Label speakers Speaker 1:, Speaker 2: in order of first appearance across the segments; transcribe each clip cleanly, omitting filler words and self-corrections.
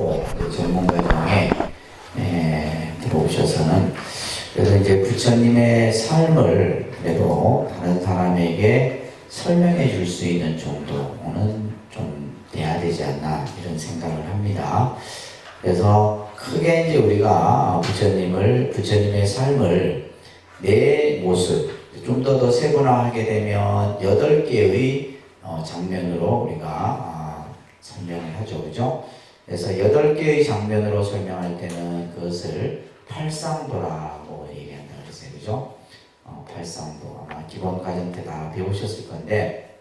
Speaker 1: 하고 전문가정에 들어오셔서는 그래서 이제 부처님의 삶을 그래도 다른 사람에게 설명해 줄 수 있는 정도는 좀 돼야 되지 않나 이런 생각을 합니다. 그래서 크게 이제 우리가 부처님의 삶을 내 모습 좀 더 세분화하게 되면 8개의 장면으로 우리가 설명을 하죠. 그죠? 그래서 8개의 장면으로 설명할 때는 그것을 팔상도라고 얘기한다 그랬어요. 그죠? 팔상도 아마 기본 과정 때 다 배우셨을 건데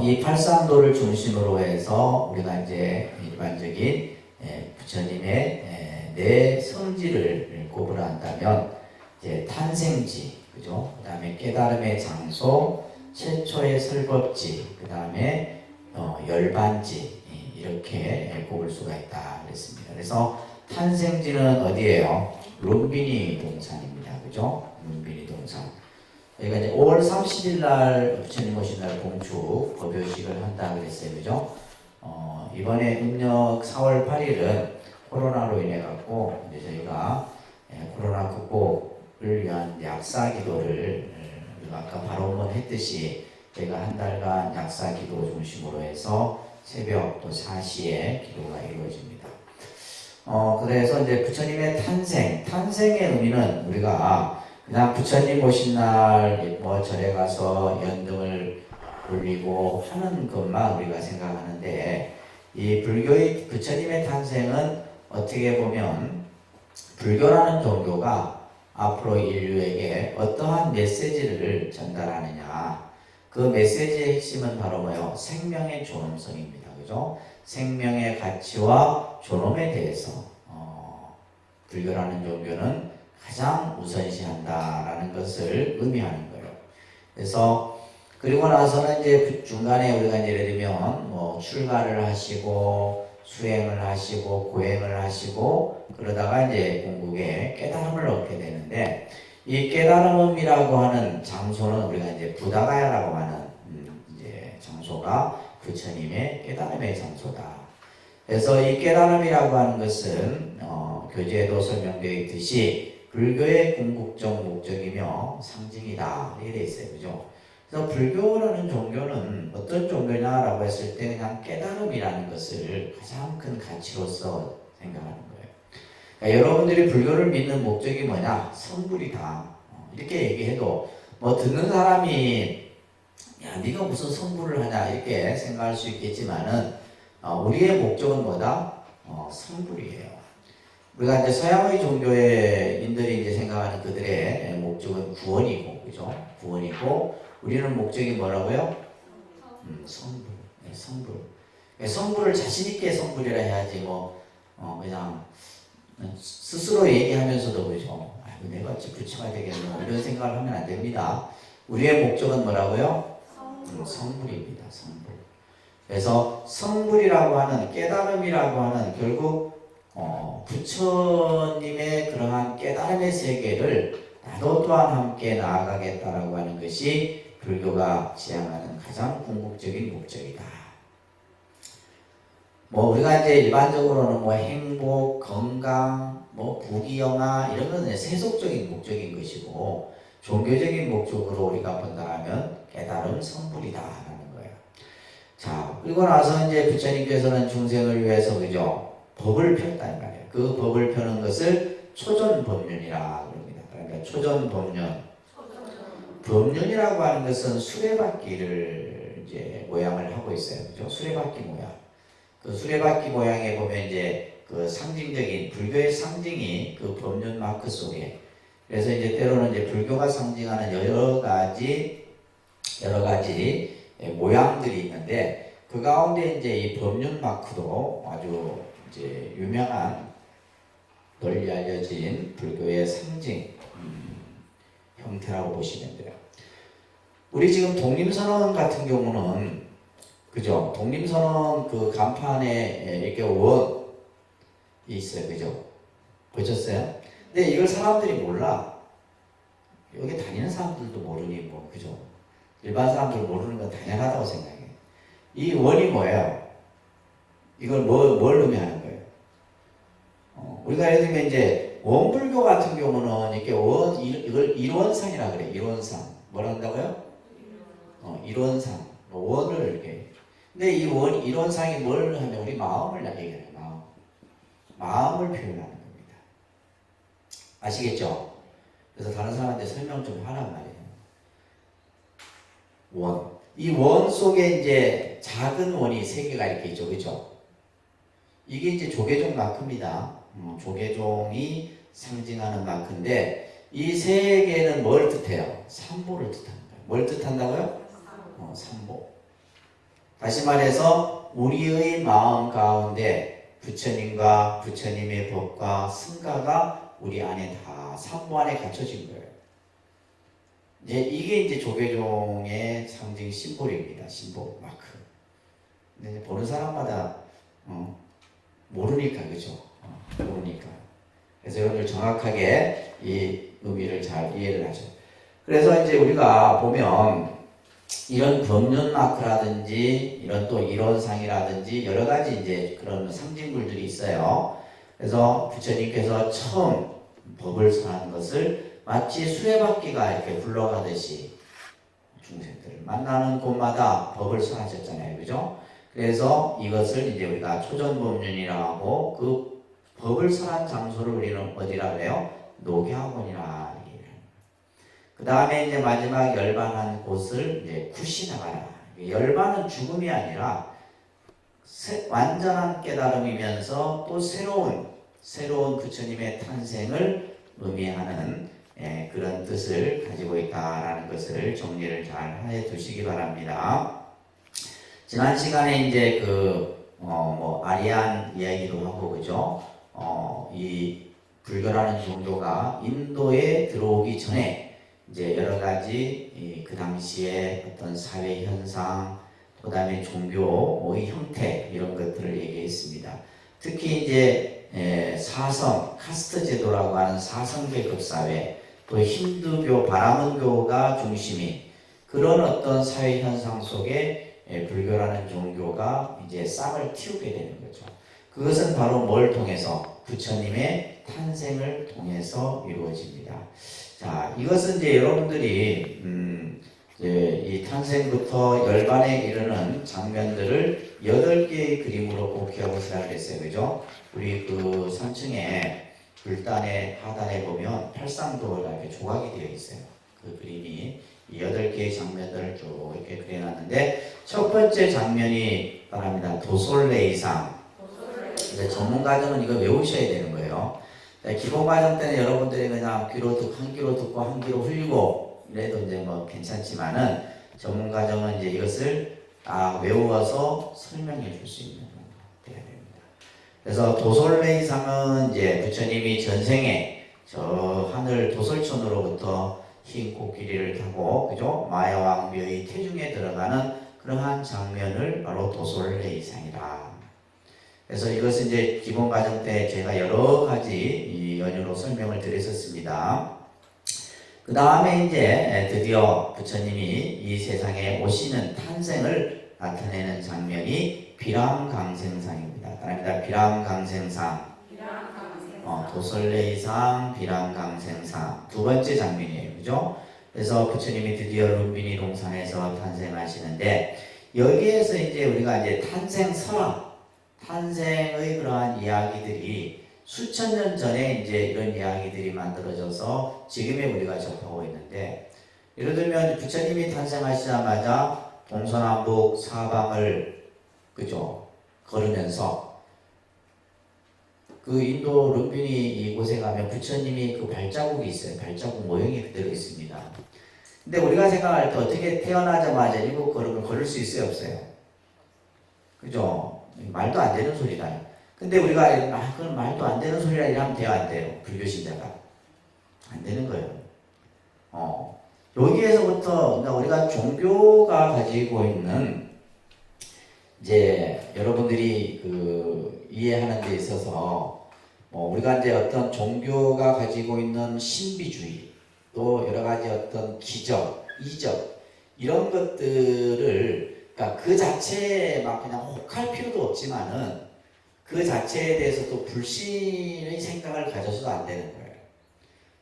Speaker 1: 이 팔상도를 중심으로 해서 우리가 이제 일반적인 부처님의 내 성질을 꼽으라 한다면 이제 탄생지, 그죠? 그 다음에 깨달음의 장소, 최초의 설법지, 그 다음에 열반지 이렇게 꼽을 수가 있다 그랬습니다. 그래서 탄생지는 어디예요? 룸비니 동산입니다. 그죠? 룸비니 동산. 저희가 이제 5월 30일 날 부처님 오신 날 공축 법요식을 한다 그랬어요. 그죠? 이번에 음력 4월 8일은 코로나로 인해 갖고 이제 저희가 코로나 극복을 위한 약사 기도를 아까 바로 한번 했듯이 저희가 한 달간 약사 기도 중심으로 해서 새벽 또 4시에 기도가 이루어집니다. 그래서 이제 부처님의 탄생의 의미는 우리가 그냥 부처님 오신 날 뭐 절에 가서 연등을 올리고 하는 것만 우리가 생각하는데 이 불교의 부처님의 탄생은 어떻게 보면 불교라는 종교가 앞으로 인류에게 어떠한 메시지를 전달하느냐 그 메시지의 핵심은 바로 뭐예요? 생명의 존엄성입니다. 그죠? 생명의 가치와 존엄에 대해서 불교라는 종교는 가장 우선시한다라는 것을 의미하는 거예요. 그래서 그리고 나서는 이제 중간에 우리가 이제 예를 들면 뭐 출가를 하시고 수행을 하시고 고행을 하시고 그러다가 이제 궁극에 깨달음을 얻게 되는데 이 깨달음이라고 하는 장소는 우리가 이제 부다가야라고 하는 이제 장소가 부처님의 깨달음의 장소다. 그래서 이 깨달음이라고 하는 것은 교재에도 설명되어 있듯이 불교의 궁극적 목적이며 상징이다 이렇게 되어 있어요. 그죠? 그래서 불교라는 종교는 어떤 종교냐라고 했을 때 그냥 깨달음이라는 것을 가장 큰 가치로서 생각하는 거예요. 그러니까 여러분들이 불교를 믿는 목적이 뭐냐? 성불이다. 이렇게 얘기해도 뭐 듣는 사람이 야 네가 무슨 성불을 하냐 이렇게 생각할 수 있겠지만은 우리의 목적은 뭐다? 성불이에요. 우리가 이제 서양의 종교의 인들이 이제 생각하는 그들의 목적은 구원이고, 그죠? 구원이고, 우리는 목적이 뭐라고요? 성불. 네, 성불. 성불을 자신있게 성불이라 해야지, 그냥, 스스로 얘기하면서도, 그죠? 아이고, 내가 어찌 부처가 되겠노. 이런 생각을 하면 안 됩니다. 우리의 목적은 뭐라고요? 성불입니다, 성불. 그래서 성불이라고 하는, 깨달음이라고 하는, 결국, 부처님의 그러한 깨달음의 세계를 나도 또한 함께 나아가겠다라고 하는 것이 불교가 지향하는 가장 궁극적인 목적이다. 우리가 이제 일반적으로는 행복, 건강, 부귀영화 이런 것은 세속적인 목적인 것이고 종교적인 목적으로 우리가 본다면 깨달음 성불이다라는 거예요. 자, 그리고 나서 이제 부처님께서는 중생을 위해서 그죠? 법을 폈단 말이에요. 그 법을 펴는 것을 초전법륜이라 그럽니다. 그러니까 초전법륜. 법륜이라고 하는 것은 수레바퀴를 이제 모양을 하고 있어요. 그죠? 수레바퀴 모양. 그 수레바퀴 모양에 보면 이제 그 상징적인 불교의 상징이 그 법륜 마크 속에. 그래서 이제 때로는 이제 불교가 상징하는 여러 가지 모양들이 있는데 그 가운데 이제 이 법륜 마크도 아주 이제 유명한 널리 알려진 불교의 상징 형태라고 보시면 돼요. 우리 지금 독립선언 같은 경우는 그죠? 독립선언 그 간판에 이렇게 원이 있어요. 그죠? 보셨어요? 근데 이걸 사람들이 몰라. 여기 다니는 사람들도 모르니 그죠? 일반 사람들 모르는 건 당연하다고 생각해요. 이 원이 뭐예요? 이걸 뭘 의미하는 거예요? 우리가 예를 들면 이제 원불교 같은 경우는 이렇게 이걸 일원상이라 그래. 일원상. 뭘 한다고요? 일원상. 원을 이렇게. 근데 이 일원상이 뭘 하면 우리 마음을 얘기해요. 마음을 표현하는 겁니다. 아시겠죠? 그래서 다른 사람한테 설명 좀 하란 말이에요. 원. 이 원 속에 이제 작은 원이 세 개가 이렇게 있죠. 그죠? 이게 이제 조계종 마크입니다. 조계종이 상징하는 마크인데 이 세 개는 뭘 뜻해요? 삼보를 뜻합니다. 뭘 뜻한다고요? 삼보. 다시 말해서 우리의 마음 가운데 부처님과 부처님의 법과 승가가 우리 안에 다 삼보 안에 갖춰진 거예요. 이게 이제 조계종의 상징 심볼입니다. 심볼 마크. 근데 보는 사람마다 모르니까 그죠? 모르니까. 그래서 여러분들 정확하게 이 의미를 잘 이해를 하죠. 그래서 이제 우리가 보면 이런 법륜 마크라든지 이런 또 이론상이라든지 여러 가지 이제 그런 상징물들이 있어요. 그래서 부처님께서 처음 법을 설한 것을 마치 수레바퀴가 이렇게 굴러가듯이 중생들을 만나는 곳마다 법을 설하셨잖아요. 그죠? 그래서 이것을 이제 우리가 초전법륜이라고 하고 그 법을 설한 장소를 우리는 어디라 그래요? 녹야원이라 얘기를 합니다. 그 다음에 이제 마지막 열반한 곳을 이제 쿠시나가라. 열반은 죽음이 아니라 완전한 깨달음이면서 또 새로운 부처님의 탄생을 의미하는 그런 뜻을 가지고 있다라는 것을 정리를 잘 해 두시기 바랍니다. 지난 시간에 이제 아리안 이야기도 하고, 그죠? 이 불교라는 종교가 인도에 들어오기 전에 이제 여러 가지 그 당시에 어떤 사회 현상, 그 다음에 종교의 형태, 이런 것들을 얘기했습니다. 특히 이제 사성, 카스트 제도라고 하는 사성계급 사회, 또 힌두교, 바라문교가 중심인 그런 어떤 사회 현상 속에 불교라는 종교가 이제 싹을 틔우게 되는 거죠. 그것은 바로 뭘 통해서? 부처님의 탄생을 통해서 이루어집니다. 자, 이것은 이제 여러분들이 이제 이 탄생부터 열반에 이르는 장면들을 8개의 그림으로 꼭 기억하시라고 했어요. 그죠? 우리 그 3층에 불단의 하단에 보면 팔상도가 이렇게 조각이 되어 있어요. 그 그림이 이 8개의 장면들을 쭉 이렇게 그려놨는데, 첫 번째 장면이 바랍니다. 도솔레이상. 전문 과정은 이거 외우셔야 되는 거예요. 기본 과정 때는 여러분들이 그냥 한 귀로 듣고 한 귀로 흘리고 이래도 이제 뭐 괜찮지만은, 전문 과정은 이제 이것을 외워서 설명해 줄 수 있는 돼야 됩니다. 그래서 도솔레이상은 이제 부처님이 전생에 저 하늘 도솔천으로부터 흰 코끼리를 타고, 그죠? 마야왕묘의 태중에 들어가는 그러한 장면을 바로 도솔레이상이라. 그래서 이것은 이제 기본 과정 때 제가 여러 가지 이 연유로 설명을 드렸었습니다. 그 다음에 이제 드디어 부처님이 이 세상에 오시는 탄생을 나타내는 장면이 비람강생상입니다. 따라합니다. 비람강생상. 도솔레이상, 비람강생상. 두 번째 장면이에요. 그죠? 그래서 부처님이 드디어 룸비니 동산에서 탄생하시는데, 여기에서 이제 우리가 이제 탄생 설화, 탄생의 그러한 이야기들이 수천 년 전에 이제 이런 이야기들이 만들어져서 지금에 우리가 접하고 있는데, 예를 들면 부처님이 탄생하시자마자 동서남북 사방을 그죠? 걸으면서 그 인도 룸비니 이곳에 가면 부처님이 그 발자국이 있어요. 발자국 모형이 그대로 있습니다. 근데 우리가 생각할 때 어떻게 태어나자마자 일곱 걸음을 걸을 수 있어요? 없어요? 그죠? 말도 안 되는 소리다. 근데 우리가 그건 말도 안 되는 소리라 이러면 돼요? 안 돼요? 불교신자가 안 되는 거예요. 여기에서부터 우리가 종교가 가지고 있는 이제 여러분들이 그 이해하는 데 있어서 우리가 이제 어떤 종교가 가지고 있는 신비주의, 또 여러 가지 어떤 기적, 이적 이런 것들을 그러니까 그 자체에 막 그냥 혹할 필요도 없지만은 그 자체에 대해서 또 불신의 생각을 가져서도 안 되는 거예요.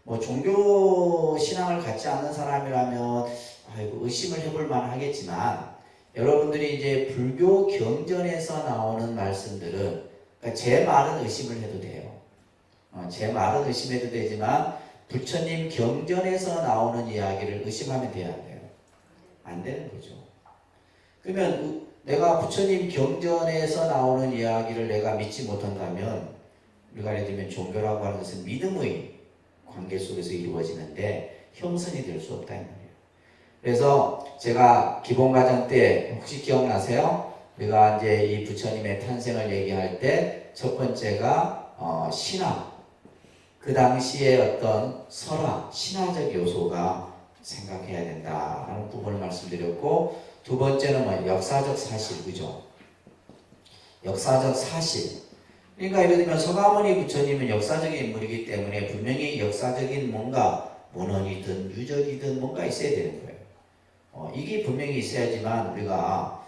Speaker 1: 뭐 종교 신앙을 갖지 않는 사람이라면 아이고 의심을 해볼 만하겠지만 여러분들이 이제 불교 경전에서 나오는 말씀들은 그러니까 제 말은 의심을 해도 돼요. 제 말은 의심해도 되지만 부처님 경전에서 나오는 이야기를 의심하면 돼야 돼요. 안 되는 거죠. 그러면 내가 부처님 경전에서 나오는 이야기를 내가 믿지 못한다면 우리가 예를 들면 종교라고 하는 것은 믿음의 관계 속에서 이루어지는데 형선이 될 수 없다 이 말이에요. 그래서 제가 기본과정 때 혹시 기억나세요? 우리가 이제 이 부처님의 탄생을 얘기할 때 첫 번째가 신화, 그 당시에 어떤 설화, 신화적 요소가 생각해야 된다라는 부분을 말씀드렸고, 두 번째는 뭐 역사적 사실, 그죠? 역사적 사실. 그러니까 예를 들면 서가모니 부처님은 역사적인 인물이기 때문에 분명히 역사적인 뭔가 문헌이든 유적이든 뭔가 있어야 되는 거예요. 이게 분명히 있어야지만 우리가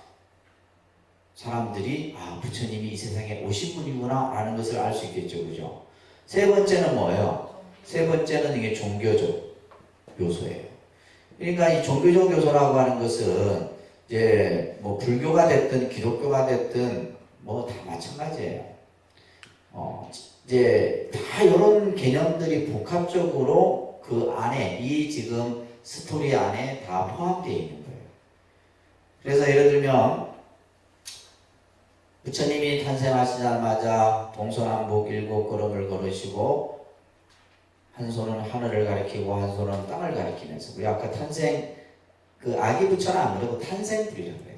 Speaker 1: 사람들이 부처님이 이 세상에 오신 분이구나 라는 것을 알 수 있겠죠, 그죠? 세 번째는 뭐예요? 세 번째는 이게 종교적 요소예요. 그러니까 이 종교적 요소라고 하는 것은 이제 뭐 불교가 됐든 기독교가 됐든 뭐 다 마찬가지예요. 이제 다 이런 개념들이 복합적으로 그 안에 이 지금 스토리 안에 다 포함되어 있는 거예요. 그래서 예를 들면 부처님이 탄생하시자마자 동서남북 7걸음을 걸으시고 한 손은 하늘을 가리키고 한 손은 땅을 가리키면서 우리 아까 탄생 그 아기 부처는 안 그러고 탄생불이라고 그래요.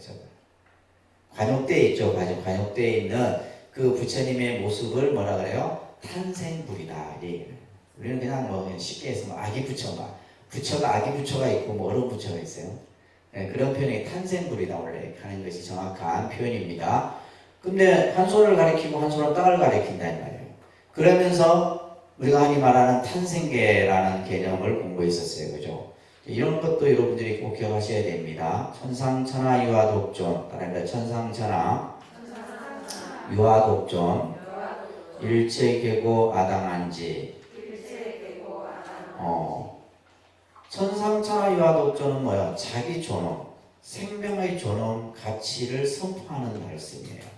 Speaker 1: 관욕대에 있죠. 관욕대에 있는 그 부처님의 모습을 뭐라 그래요? 탄생불이다. 우리는 그냥 뭐 쉽게 해서 뭐 아기 부처가 아기 부처가 있고 뭐 어른 부처가 있어요. 네, 그런 표현이 탄생불이다 원래 하는 것이 정확한 표현입니다. 근데 한 손을 가리키고 한 손은 땅을 가리킨다 이 말이에요. 그러면서 우리가 흔히 말하는 탄생계라는 개념을 공부했었어요. 그죠? 이런 것도 여러분들이 꼭 기억하셔야 됩니다. 천상천하 유화독존, 따라합니다. 천상천하 유화독존, 일체계고 아당한지. 천상천하 유화독존은 뭐예요? 자기 존엄, 생명의 존엄 가치를 선포하는 말씀이에요.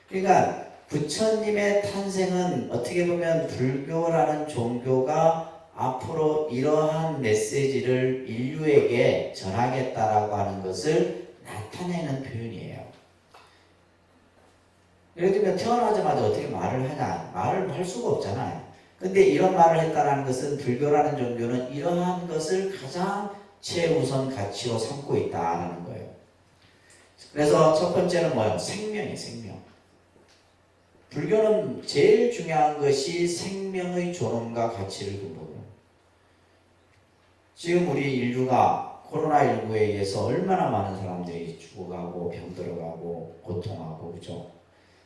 Speaker 1: 그러니까 부처님의 탄생은 어떻게 보면 불교라는 종교가 앞으로 이러한 메시지를 인류에게 전하겠다라고 하는 것을 나타내는 표현이에요. 예를 들면 태어나자마자 어떻게 말을 하냐? 말을 할 수가 없잖아요. 근데 이런 말을 했다는 것은 불교라는 종교는 이러한 것을 가장 최우선 가치로 삼고 있다는 거예요. 그래서 첫 번째는 뭐예요? 생명이에요, 생명. 불교는 제일 중요한 것이 생명의 존엄과 가치를 근본으로. 지금 우리 인류가 코로나19에 의해서 얼마나 많은 사람들이 죽어가고 병들어가고 고통하고 그죠?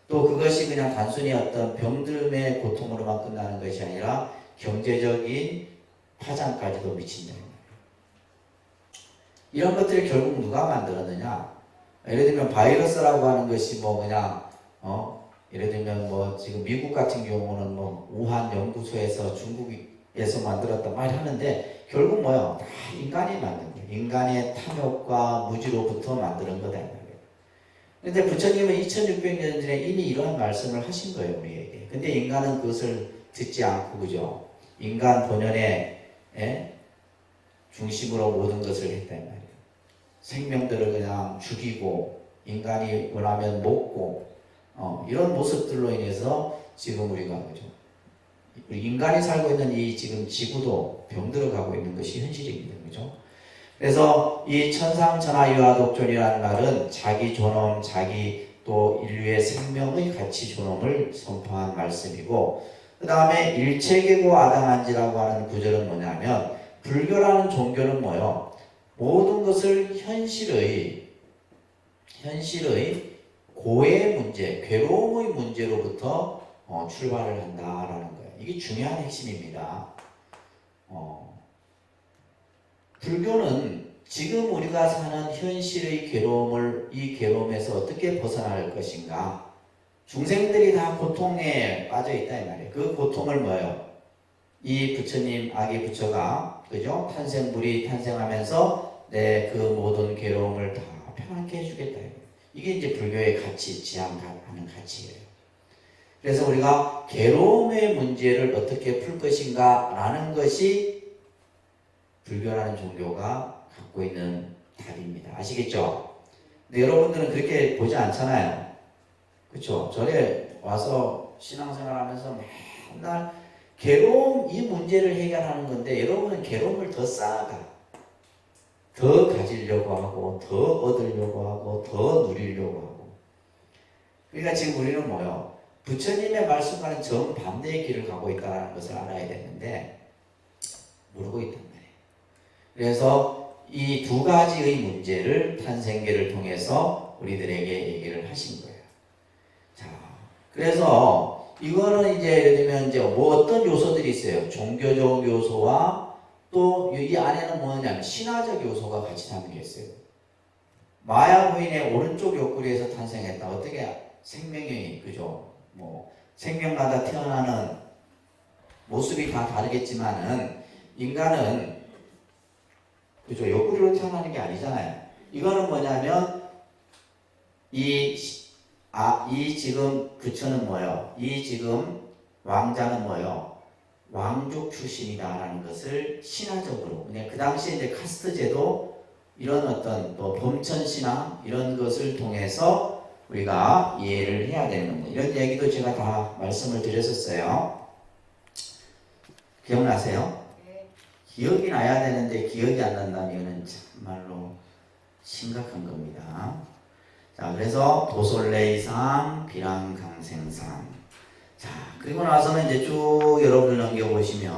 Speaker 1: 또 그것이 그냥 단순히 어떤 병듦의 고통으로만 끝나는 것이 아니라 경제적인 파장까지도 미친다. 이런 것들을 결국 누가 만들었느냐? 예를 들면 바이러스라고 하는 것이 뭐 그냥 예를 들면 뭐 지금 미국 같은 경우는 뭐 우한 연구소에서 중국에서 만들었다 말 하는데 결국 뭐요? 다 인간이 만든 거예요. 인간의 탐욕과 무지로부터 만드는 거다. 그런데 부처님은 2600년 전에 이미 이러한 말씀을 하신 거예요, 우리에게. 근데 인간은 그것을 듣지 않고 그죠? 인간 본연의 중심으로 모든 것을 했단 말이에요. 생명들을 그냥 죽이고 인간이 원하면 먹고 이런 모습들로 인해서 지금 우리가 그죠? 우리 인간이 살고 있는 이 지금 지구도 병들어가고 있는 것이 현실입니다. 그죠? 그래서 이 천상천하 유화독존이라는 말은 자기 존엄, 자기 또 인류의 생명의 가치 존엄을 선포한 말씀이고 그 다음에 일체계고 아당한지라고 하는 구절은 뭐냐면 불교라는 종교는 뭐요? 모든 것을 현실의 고의 문제, 괴로움의 문제로부터 출발을 한다라는 거예요. 이게 중요한 핵심입니다. 불교는 지금 우리가 사는 현실의 괴로움을 이 괴로움에서 어떻게 벗어날 것인가 중생들이 다 고통에 빠져 있다 이 말이에요. 그 고통을 뭐예요? 이 부처님 아기 부처가 그죠? 탄생불이 탄생하면서 내 그 모든 괴로움을 다 편안케 해주겠다. 이게 이제 불교의 가치, 지향하는 가치예요. 그래서 우리가 괴로움의 문제를 어떻게 풀 것인가 라는 것이 불교라는 종교가 갖고 있는 답입니다. 아시겠죠? 근데 여러분들은 그렇게 보지 않잖아요. 그렇죠? 절에 와서 신앙생활 하면서 맨날 괴로움 이 문제를 해결하는 건데 여러분은 괴로움을 더 쌓아가. 더 가지려고 하고 더 얻으려고 하고 더 누리려고 하고. 그러니까 지금 우리는 뭐요? 부처님의 말씀과는 정반대의 길을 가고 있다는 것을 알아야 되는데 모르고 있단 말이에요. 그래서 이 두 가지의 문제를 탄생계를 통해서 우리들에게 얘기를 하신 거예요. 자, 그래서 이거는 이제 예를 들면 이제 뭐 어떤 요소들이 있어요. 종교적 요소와 또 이 안에는 뭐냐면 신화적 요소가 같이 담겨 있어요. 마야 부인의 오른쪽 옆구리에서 탄생했다. 어떻게 생명이 그죠? 뭐 생명마다 태어나는 모습이 다 다르겠지만은 인간은 그죠? 옆구리로 태어나는 게 아니잖아요. 이거는 뭐냐면 이 지금 부처는 뭐예요? 이 지금 왕자는 뭐예요? 왕족 출신이다라는 것을 신화적으로 그냥 그 당시에 이제 카스트 제도 이런 어떤 또 범천 신앙 이런 것을 통해서 우리가 이해를 해야 되는 겁니다. 이런 얘기도 제가 다 말씀을 드렸었어요. 기억나세요? 네. 기억이 나야 되는데 기억이 안 난다면 이거는 정말로 심각한 겁니다. 자, 그래서 도솔레이상, 비랑강생상. 자, 그리고 나서는 이제 쭉 여러분들 넘겨보시면,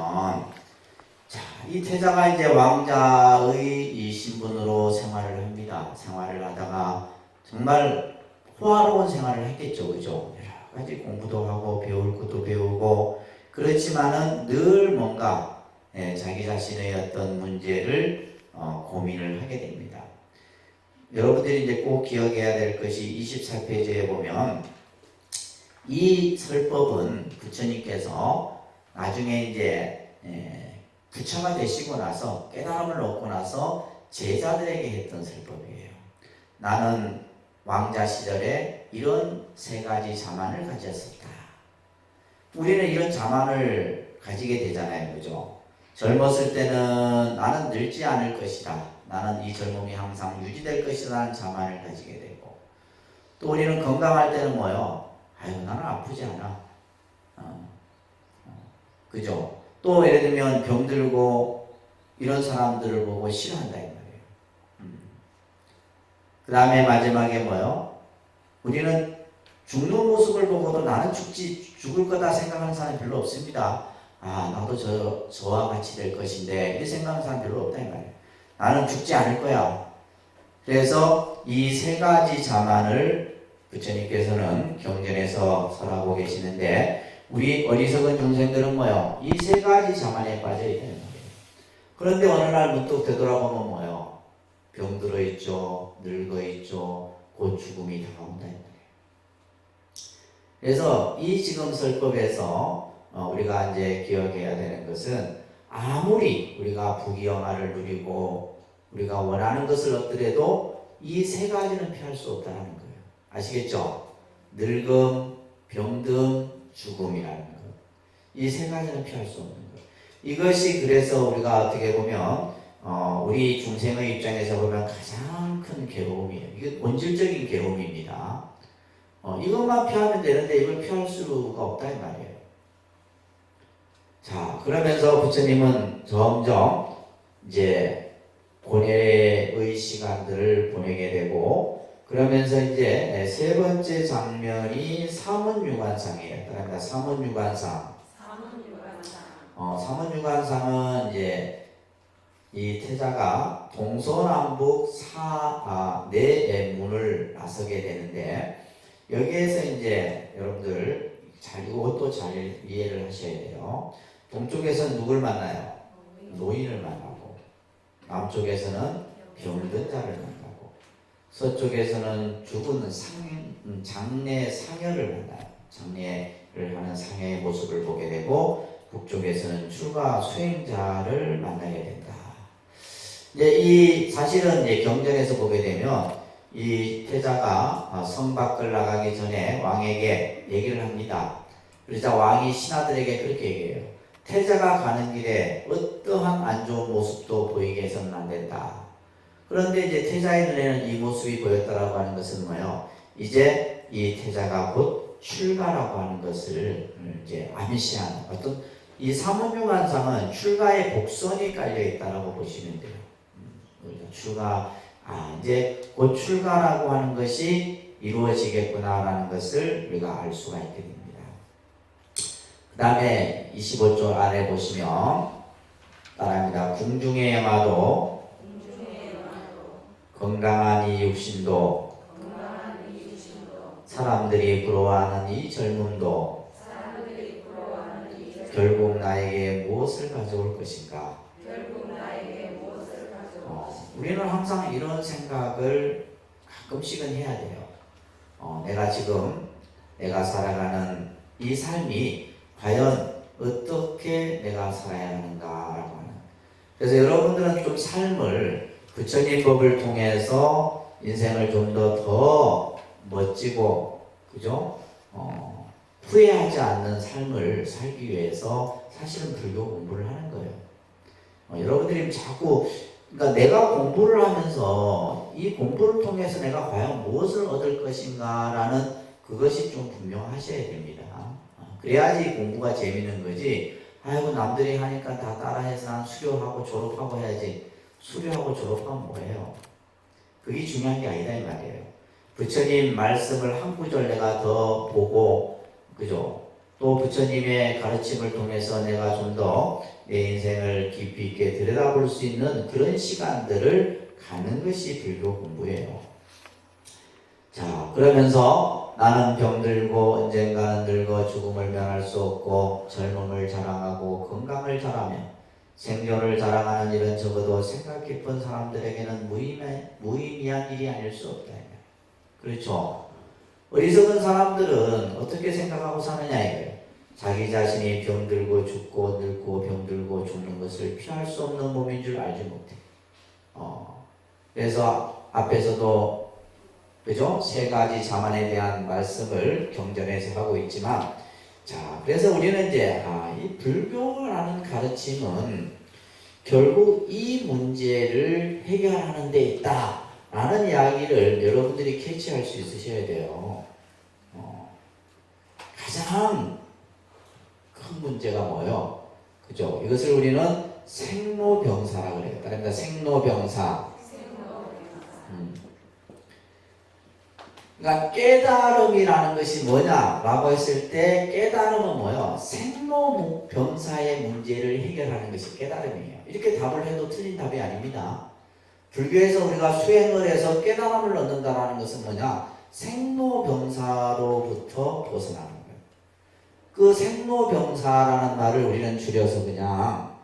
Speaker 1: 자, 이 태자가 이제 왕자의 이 신분으로 생활을 합니다. 생활을 하다가 정말 호화로운 생활을 했겠죠. 그죠? 여러 가지 공부도 하고, 배울 것도 배우고, 그렇지만은 늘 뭔가, 자기 자신의 어떤 문제를 고민을 하게 됩니다. 여러분들이 이제 꼭 기억해야 될 것이 24페이지에 보면 이 설법은 부처님께서 나중에 이제 부처가 되시고 나서 깨달음을 얻고 나서 제자들에게 했던 설법이에요. 나는 왕자 시절에 이런 세 가지 자만을 가졌었다. 우리는 이런 자만을 가지게 되잖아요. 그죠? 젊었을 때는 나는 늙지 않을 것이다. 나는 이 젊음이 항상 유지될 것이라는 자만을 가지게 되고 또 우리는 건강할 때는 뭐요? 아유 나는 아프지 않아. 그죠? 또 예를 들면 병들고 이런 사람들을 보고 싫어한다 이 말이에요. 그 다음에 마지막에 뭐요? 우리는 죽는 모습을 보고도 나는 죽을 거다 생각하는 사람이 별로 없습니다. 아 나도 저와 같이 될 것인데 이 생각하는 사람 별로 없다 이 말이에요. 나는 죽지 않을 거야. 그래서 이 세 가지 자만을 부처님께서는 경전에서 설하고 계시는데 우리 어리석은 중생들은 뭐요? 이 세 가지 자만에 빠져 있다는 거예요. 그런데 어느 날 문득 되돌아보면 뭐요? 병들어 있죠, 늙어 있죠, 곧 죽음이 다가온다 이 말이에요. 그래서 이 지금 설법에서 우리가 이제 기억해야 되는 것은 아무리 우리가 부귀영화를 누리고 우리가 원하는 것을 얻더라도 이 세 가지는 피할 수 없다는 거예요. 아시겠죠? 늙음, 병듦, 죽음이라는 것. 이 세 가지는 피할 수 없는 거예요. 이것이 그래서 우리가 어떻게 보면 우리 중생의 입장에서 보면 가장 큰 괴로움이에요. 이게 본질적인 괴로움입니다. 이것만 피하면 되는데 이걸 피할 수가 없다 이 말이에요. 자, 그러면서 부처님은 점점 이제 고뇌의 시간들을 보내게 되고 그러면서 이제 세 번째 장면이 삼원유관상이에요. 그러니까 삼원유관상. 삼원유관상은 이제 이 태자가 동서남북 네 문을 나서게 되는데 여기에서 이제 여러분들 이것도 잘 이해를 하셔야 돼요. 동쪽에서는 누굴 만나요? 노인을 만나고 남쪽에서는 병든 자를 만나고 서쪽에서는 죽은 장례 상여를 만나요. 장례를 하는 상여의 모습을 보게 되고 북쪽에서는 출가 수행자를 만나게 된다. 이제 이 사실은 이제 경전에서 보게 되면 이 태자가 성 밖을 나가기 전에 왕에게 얘기를 합니다. 그러자 왕이 신하들에게 그렇게 얘기해요. 태자가 가는 길에 어떠한 안 좋은 모습도 보이게 해서는 안 된다. 그런데 이제 태자의 눈에는 이 모습이 보였다라고 하는 것은 뭐예요? 이제 이 태자가 곧 출가라고 하는 것을 이제 암시하는 어떤 이 사무명한상은 출가의 복선이 깔려 있다라고 보시면 돼요. 출가, 이제 곧 출가라고 하는 것이 이루어지겠구나라는 것을 우리가 알 수가 있게 됩니다. 그 다음에 25절 아래 보시면 따라합니다. 궁중의 영화도 건강한 이 육신도 사람들이 부러워하는 이 젊음도 결국 나에게 무엇을 가져올 것인가? 우리는 항상 이런 생각을 가끔씩은 해야 돼요. 내가 지금 내가 살아가는 이 삶이 과연 어떻게 내가 살아야 하는가라고 하는. 그래서 여러분들은 좀 삶을 부처님 법을 통해서 인생을 좀 더 멋지고, 그죠? 후회하지 않는 삶을 살기 위해서 사실은 불교 공부를 하는 거예요. 여러분들이 자꾸, 그러니까 내가 공부를 하면서 이 공부를 통해서 내가 과연 무엇을 얻을 것인가라는 그것이 좀 분명하셔야 됩니다. 그래야지 공부가 재밌는 거지. 아이고 남들이 하니까 다 따라해서 난 수료하고 졸업하고 해야지. 수료하고 졸업하면 뭐예요? 그게 중요한 게 아니다 이 말이에요. 부처님 말씀을 한 구절 내가 더 보고, 그죠? 또 부처님의 가르침을 통해서 내가 좀 더 내 인생을 깊이 있게 들여다볼 수 있는 그런 시간들을 갖는 것이 불교 공부예요. 자, 그러면서 나는 병들고 언젠가는 늙어 죽음을 면할 수 없고 젊음을 자랑하고 건강을 자랑하며 생존을 자랑하는 일은 적어도 생각 깊은 사람들에게는 무의미한 일이 아닐 수 없다. 그렇죠? 어리석은 사람들은 어떻게 생각하고 사느냐 이거예요. 자기 자신이 병들고 죽고 늙고 병들고 죽는 것을 피할 수 없는 몸인 줄 알지 못해. 그래서 앞에서도 그죠? 세 가지 자만에 대한 말씀을 경전에서 하고 있지만, 자, 그래서 우리는 이제 이 불교라는 가르침은 결국 이 문제를 해결하는 데 있다라는 이야기를 여러분들이 캐치할 수 있으셔야 돼요. 가장 큰 문제가 뭐예요? 그죠? 이것을 우리는 생로병사라고 그래요. 따릅니다. 생로병사. 그러니까 깨달음이라는 것이 뭐냐라고 했을 때 깨달음은 뭐예요? 생로병사의 문제를 해결하는 것이 깨달음이에요. 이렇게 답을 해도 틀린 답이 아닙니다. 불교에서 우리가 수행을 해서 깨달음을 얻는다는 것은 뭐냐? 생로병사로부터 벗어나는 거예요. 그 생로병사라는 말을 우리는 줄여서 그냥,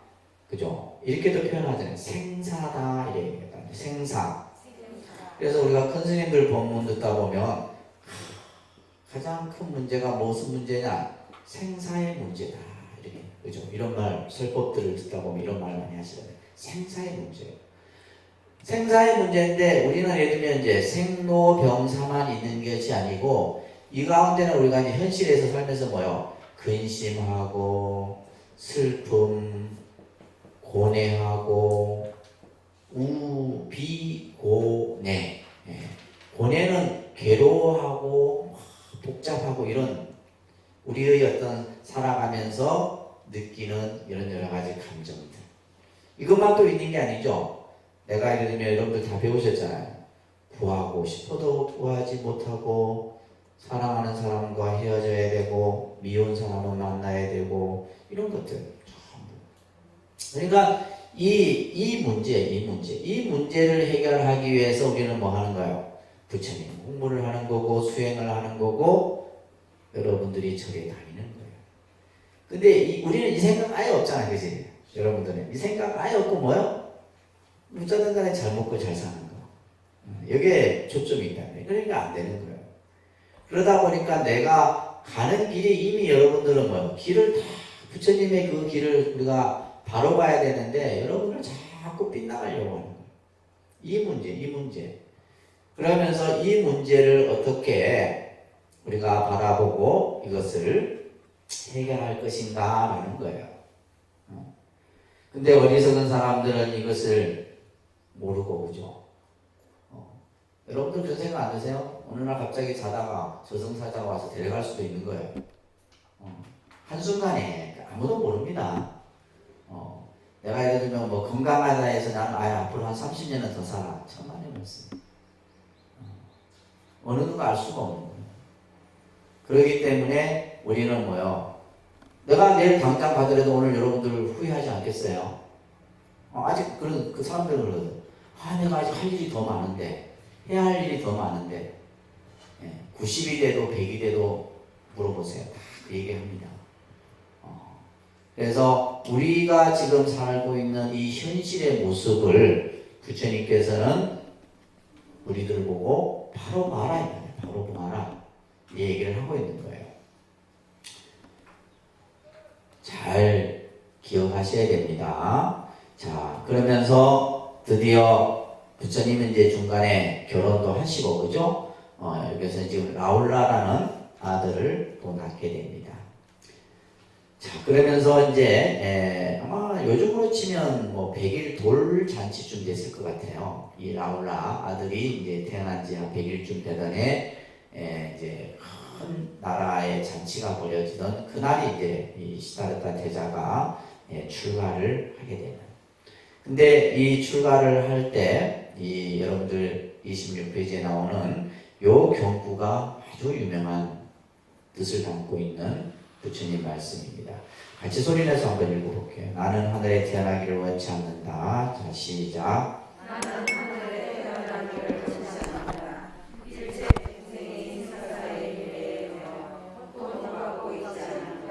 Speaker 1: 그죠? 이렇게도 표현하잖아요. 생사다 이렇게 얘기합니다. 생사. 그래서 우리가 큰 스님들 법문 듣다 보면 가장 큰 문제가 무슨 문제냐? 생사의 문제다. 이렇게, 그죠? 이런 말, 설법들을 듣다 보면 이런 말 많이 하시잖아요. 생사의 문제. 생사의 문제인데 우리는 예를 들면 이제 생로병사만 있는 것이 아니고 이 가운데는 우리가 이제 현실에서 살면서 뭐요? 근심하고 슬픔, 고뇌하고 비고뇌. 고뇌는 괴로워하고 복잡하고 이런 우리의 어떤 살아가면서 느끼는 이런 여러 가지 감정들. 이것만 또 있는 게 아니죠. 내가 예를 들면 여러분들 다 배우셨잖아요. 구하고 싶어도 구하지 못하고 사랑하는 사람과 헤어져야 되고 미운 사람은 만나야 되고 이런 것들. 그러니까 이 문제를 해결하기 위해서 우리는 뭐 하는 거예요? 부처님 공부를 하는 거고 수행을 하는 거고 여러분들이 절에 다니는 거예요. 근데 우리는 이 생각 아예 없잖아, 그지? 여러분들은 이 생각 아예 없고 뭐요? 어쩌든 간에 잘 먹고 잘 사는 거. 여기에 초점이 있다는 거예요. 그러니까 안 되는 거예요. 그러다 보니까 내가 가는 길이 이미 여러분들은 뭐 길을 다 부처님의 그 길을 우리가 바로 가야 되는데 여러분은 자꾸 빗나가려고 하는 거예요. 이 문제. 그러면서 이 문제를 어떻게 우리가 바라보고 이것을 해결할 것인가 하는 거예요. 근데 어리석은 사람들은 이것을 모르고 그죠? 여러분들 그런 생각 안 드세요? 어느 날 갑자기 자다가 저승사자가 와서 데려갈 수도 있는 거예요. 한순간에 아무도 모릅니다. 내가 예를 들면 뭐 건강하다 해서 나는 앞으로 한 30년은 더 살아. 천만에 없어요. 어느 누가 알 수가 없는 거예요. 그렇기 때문에 우리는 뭐요? 내가 내일 당장 가더라도 오늘 여러분들 후회하지 않겠어요? 아직 그 사람들은 그러거든. 내가 아직 할 일이 더 많은데, 해야 할 일이 더 많은데, 90이 돼도 100이 돼도 물어보세요. 다 그 얘기합니다. 그래서 우리가 지금 살고 있는 이 현실의 모습을 부처님께서는 우리들 보고 바로 봐라, 바로 봐라 이 얘기를 하고 있는 거예요. 잘 기억하셔야 됩니다. 자, 그러면서 드디어 부처님은 이제 중간에 결혼도 하시고, 그죠? 여기서 지금 라울라라는 아들을 또 낳게 됩니다. 자, 그러면서 이제, 아마 요즘으로 치면 뭐 100일 돌 잔치쯤 됐을 것 같아요. 이 라울라 아들이 이제 태어난 지 한 100일쯤 되더니, 이제 큰 나라의 잔치가 벌어지던 그날이 이제 이 시다르타 대자가 출가를 하게 되는. 근데 이 출가를 할 때, 여러분들 26페이지에 나오는 요 경구가 아주 유명한 뜻을 담고 있는 부처님 말씀입니다. 같이 소리내서 한번 읽어볼게요. 나는 하늘에 태어나기를 원치 않는다. 자, 시작.
Speaker 2: 나는 하늘에 태어나기를 원치 않는다. 일체 중생의 사사의 미래에 고통하고 있지 않는다.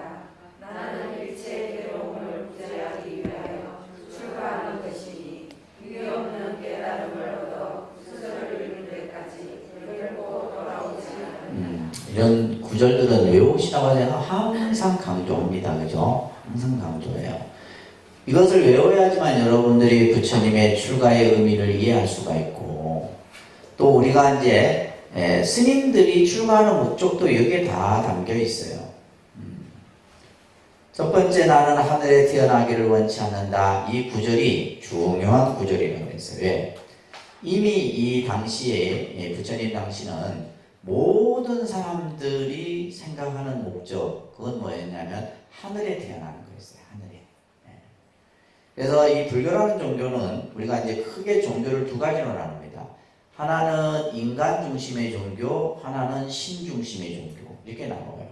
Speaker 2: 나는 일체의 괴로움을 구제하기 위하여 출가하는 것이니 유의 없는 깨달음을 얻어 스스로를 이룰 때까지 결코 돌아오지 않는다.
Speaker 1: 이런 구절들은 외우시라고 해서 항상 강조합니다. 그죠? 항상 강조해요. 이것을 외워야지만 여러분들이 부처님의 출가의 의미를 이해할 수가 있고, 또 우리가 이제 스님들이 출가하는 목적도 여기에 다 담겨 있어요. 첫 번째, 나는 하늘에 태어나기를 원치 않는다. 이 구절이 중요한 구절이라고 했어요. 왜? 이미 이 당시에 부처님 당시는 모든 사람들이 생각하는 목적, 그건 뭐였냐면 하늘에 태어나는 거였어요. 하늘에. 그래서 이 불교라는 종교는 우리가 이제 크게 종교를 두 가지로 나눕니다. 하나는 인간 중심의 종교, 하나는 신 중심의 종교, 이렇게 나눠요.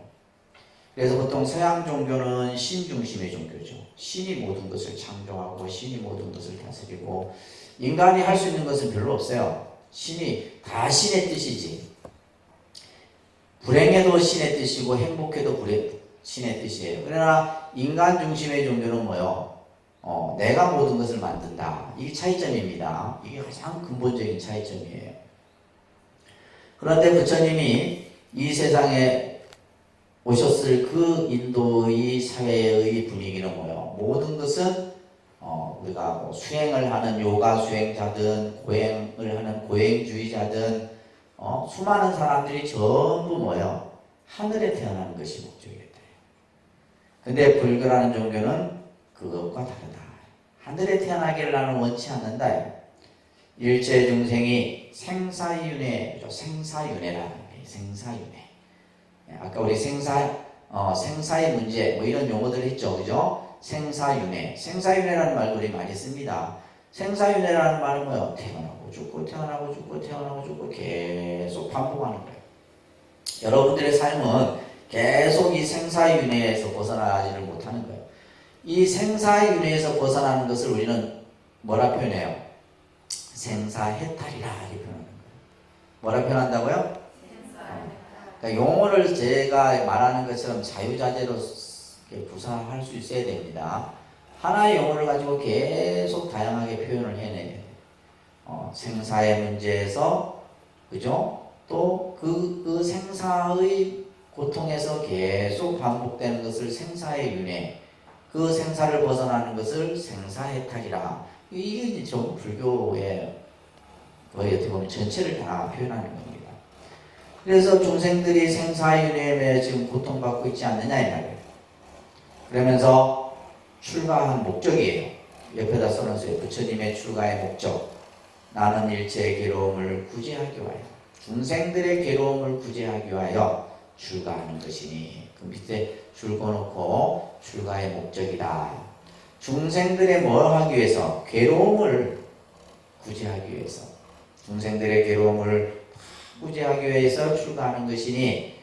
Speaker 1: 그래서 보통 서양 종교는 신 중심의 종교죠. 신이 모든 것을 창조하고 신이 모든 것을 다스리고, 인간이 할 수 있는 것은 별로 없어요. 신이 다 신의 뜻이지. 불행해도 신의 뜻이고 행복해도 신의 뜻이에요. 그러나 인간 중심의 종교는 뭐요? 내가 모든 것을 만든다. 이게 차이점입니다. 이게 가장 근본적인 차이점이에요. 그런데 부처님이 이 세상에 오셨을 그 인도의 사회의 분위기는 뭐요? 모든 것은 우리가 뭐 수행을 하는 요가 수행자든 고행을 하는 고행주의자든 수많은 사람들이 전부 뭐요? 하늘에 태어나는 것이 목적이었다. 근데 불교라는 종교는 그것과 다르다. 하늘에 태어나기를 나는 원치 않는다. 일체 중생이 생사윤회라는 게 생사윤회. 아까 우리 생사의 문제 뭐 이런 용어들 했죠, 그죠? 생사윤회. 생사윤회라는 말도 우리 많이 씁니다. 생사윤회라는 말은 뭐예요? 태어나고 죽고 태어나고 죽고 태어나고 죽고 계속 반복하는 거예요. 여러분들의 삶은 계속 이 생사윤회에서 벗어나지를 못하는 거예요. 이 생사윤회에서 벗어나는 것을 우리는 뭐라 표현해요? 생사해탈이라 이렇게 표현하는 거예요. 뭐라 표현한다고요? 그러니까 용어를 제가 말하는 것처럼 자유자재로 구사할 수 있어야 됩니다. 하나의 용어를 가지고 계속 다양하게 표현을 해내야 돼요. 생사의 문제에서 그죠? 또 그 생사의 고통에서 계속 반복되는 것을 생사의 윤회, 그 생사를 벗어나는 것을 생사해탈이라. 이게 좀 불교의 거의 어떻게 보면 전체를 다 표현하는 겁니다. 그래서 중생들이 생사윤회에 지금 고통받고 있지 않느냐 이 말이에요. 그러면서 출가한 목적이에요. 옆에다 써놨어요. 부처님의 출가의 목적. 나는 일체의 괴로움을 구제하기 위하여, 중생들의 괴로움을 구제하기 위하여 출가하는 것이니, 그 밑에 줄 거놓고 출가의 목적이다. 중생들의 뭘 하기 위해서? 괴로움을 구제하기 위해서, 중생들의 괴로움을 구제하기 위해서 출가하는 것이니,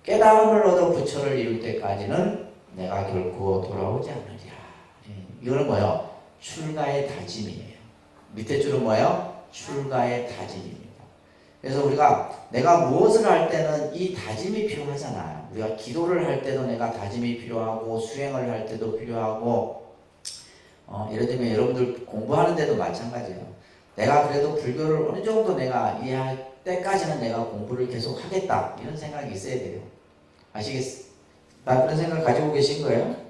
Speaker 1: 깨달음을 얻어 부처를 이룰 때까지는 내가 결코 돌아오지 않으리라. 이거는 뭐예요? 출가의 다짐이에요. 밑에 줄은 뭐예요? 출가의 다짐입니다. 그래서 우리가 내가 무엇을 할 때는 이 다짐이 필요하잖아요. 우리가 기도를 할 때도 내가 다짐이 필요하고, 수행을 할 때도 필요하고, 예를 들면 여러분들 공부하는 데도 마찬가지예요. 내가 그래도 불교를 어느 정도 내가 이해할 때까지는 내가 공부를 계속 하겠다, 이런 생각이 있어야 돼요. 아시겠어요? 나 그런 생각 가지고 계신 거예요?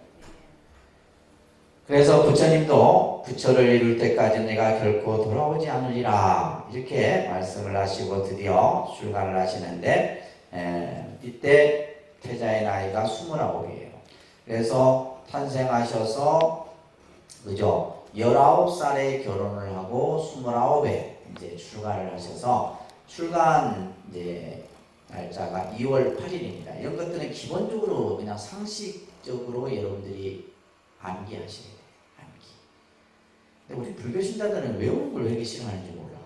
Speaker 1: 그래서 부처님도 부처를 이룰 때까지 내가 결코 돌아오지 않으리라, 이렇게 말씀을 하시고 드디어 출가를 하시는데, 이때 태자의 나이가 29이에요. 그래서 탄생하셔서 그죠? 19살에 결혼을 하고 29에 이제 출가를 하셔서, 출가한 이제 날짜가 2월 8일입니다. 이런 것들은 기본적으로 그냥 상식적으로 여러분들이 암기하셔야 돼요. 암기. 근데 우리 불교 신자들은 외우는 걸 왜 이렇게 싫어하는지 몰라.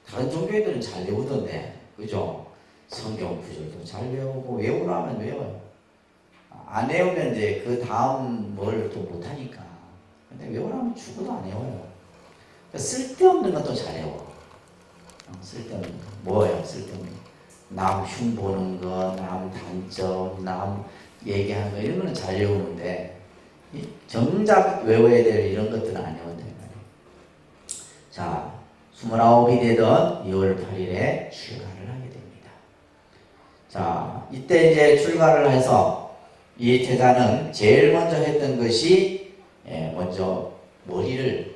Speaker 1: 다른 종교애들은 잘 외우던데, 그죠? 성경 구절도 잘 외우고, 외우라면 외워요. 안 외우면 이제 그 다음 뭘 또 못하니까. 근데 외우라면 죽어도 안 외워요. 쓸데없는 건 또 잘 외워. 쓸데없는 거. 뭐예요? 쓸데없는 거. 남 흉보는 거, 남 단점, 남 얘기하는 거, 이런 거는 잘 외우는데, 정작 외워야 될 이런 것들은 안 외운다. 자, 29이 되던 2월 8일에 출가를 하게 됩니다. 자, 이때 이제 출가를 해서 이 태자는 제일 먼저 했던 것이, 먼저 머리를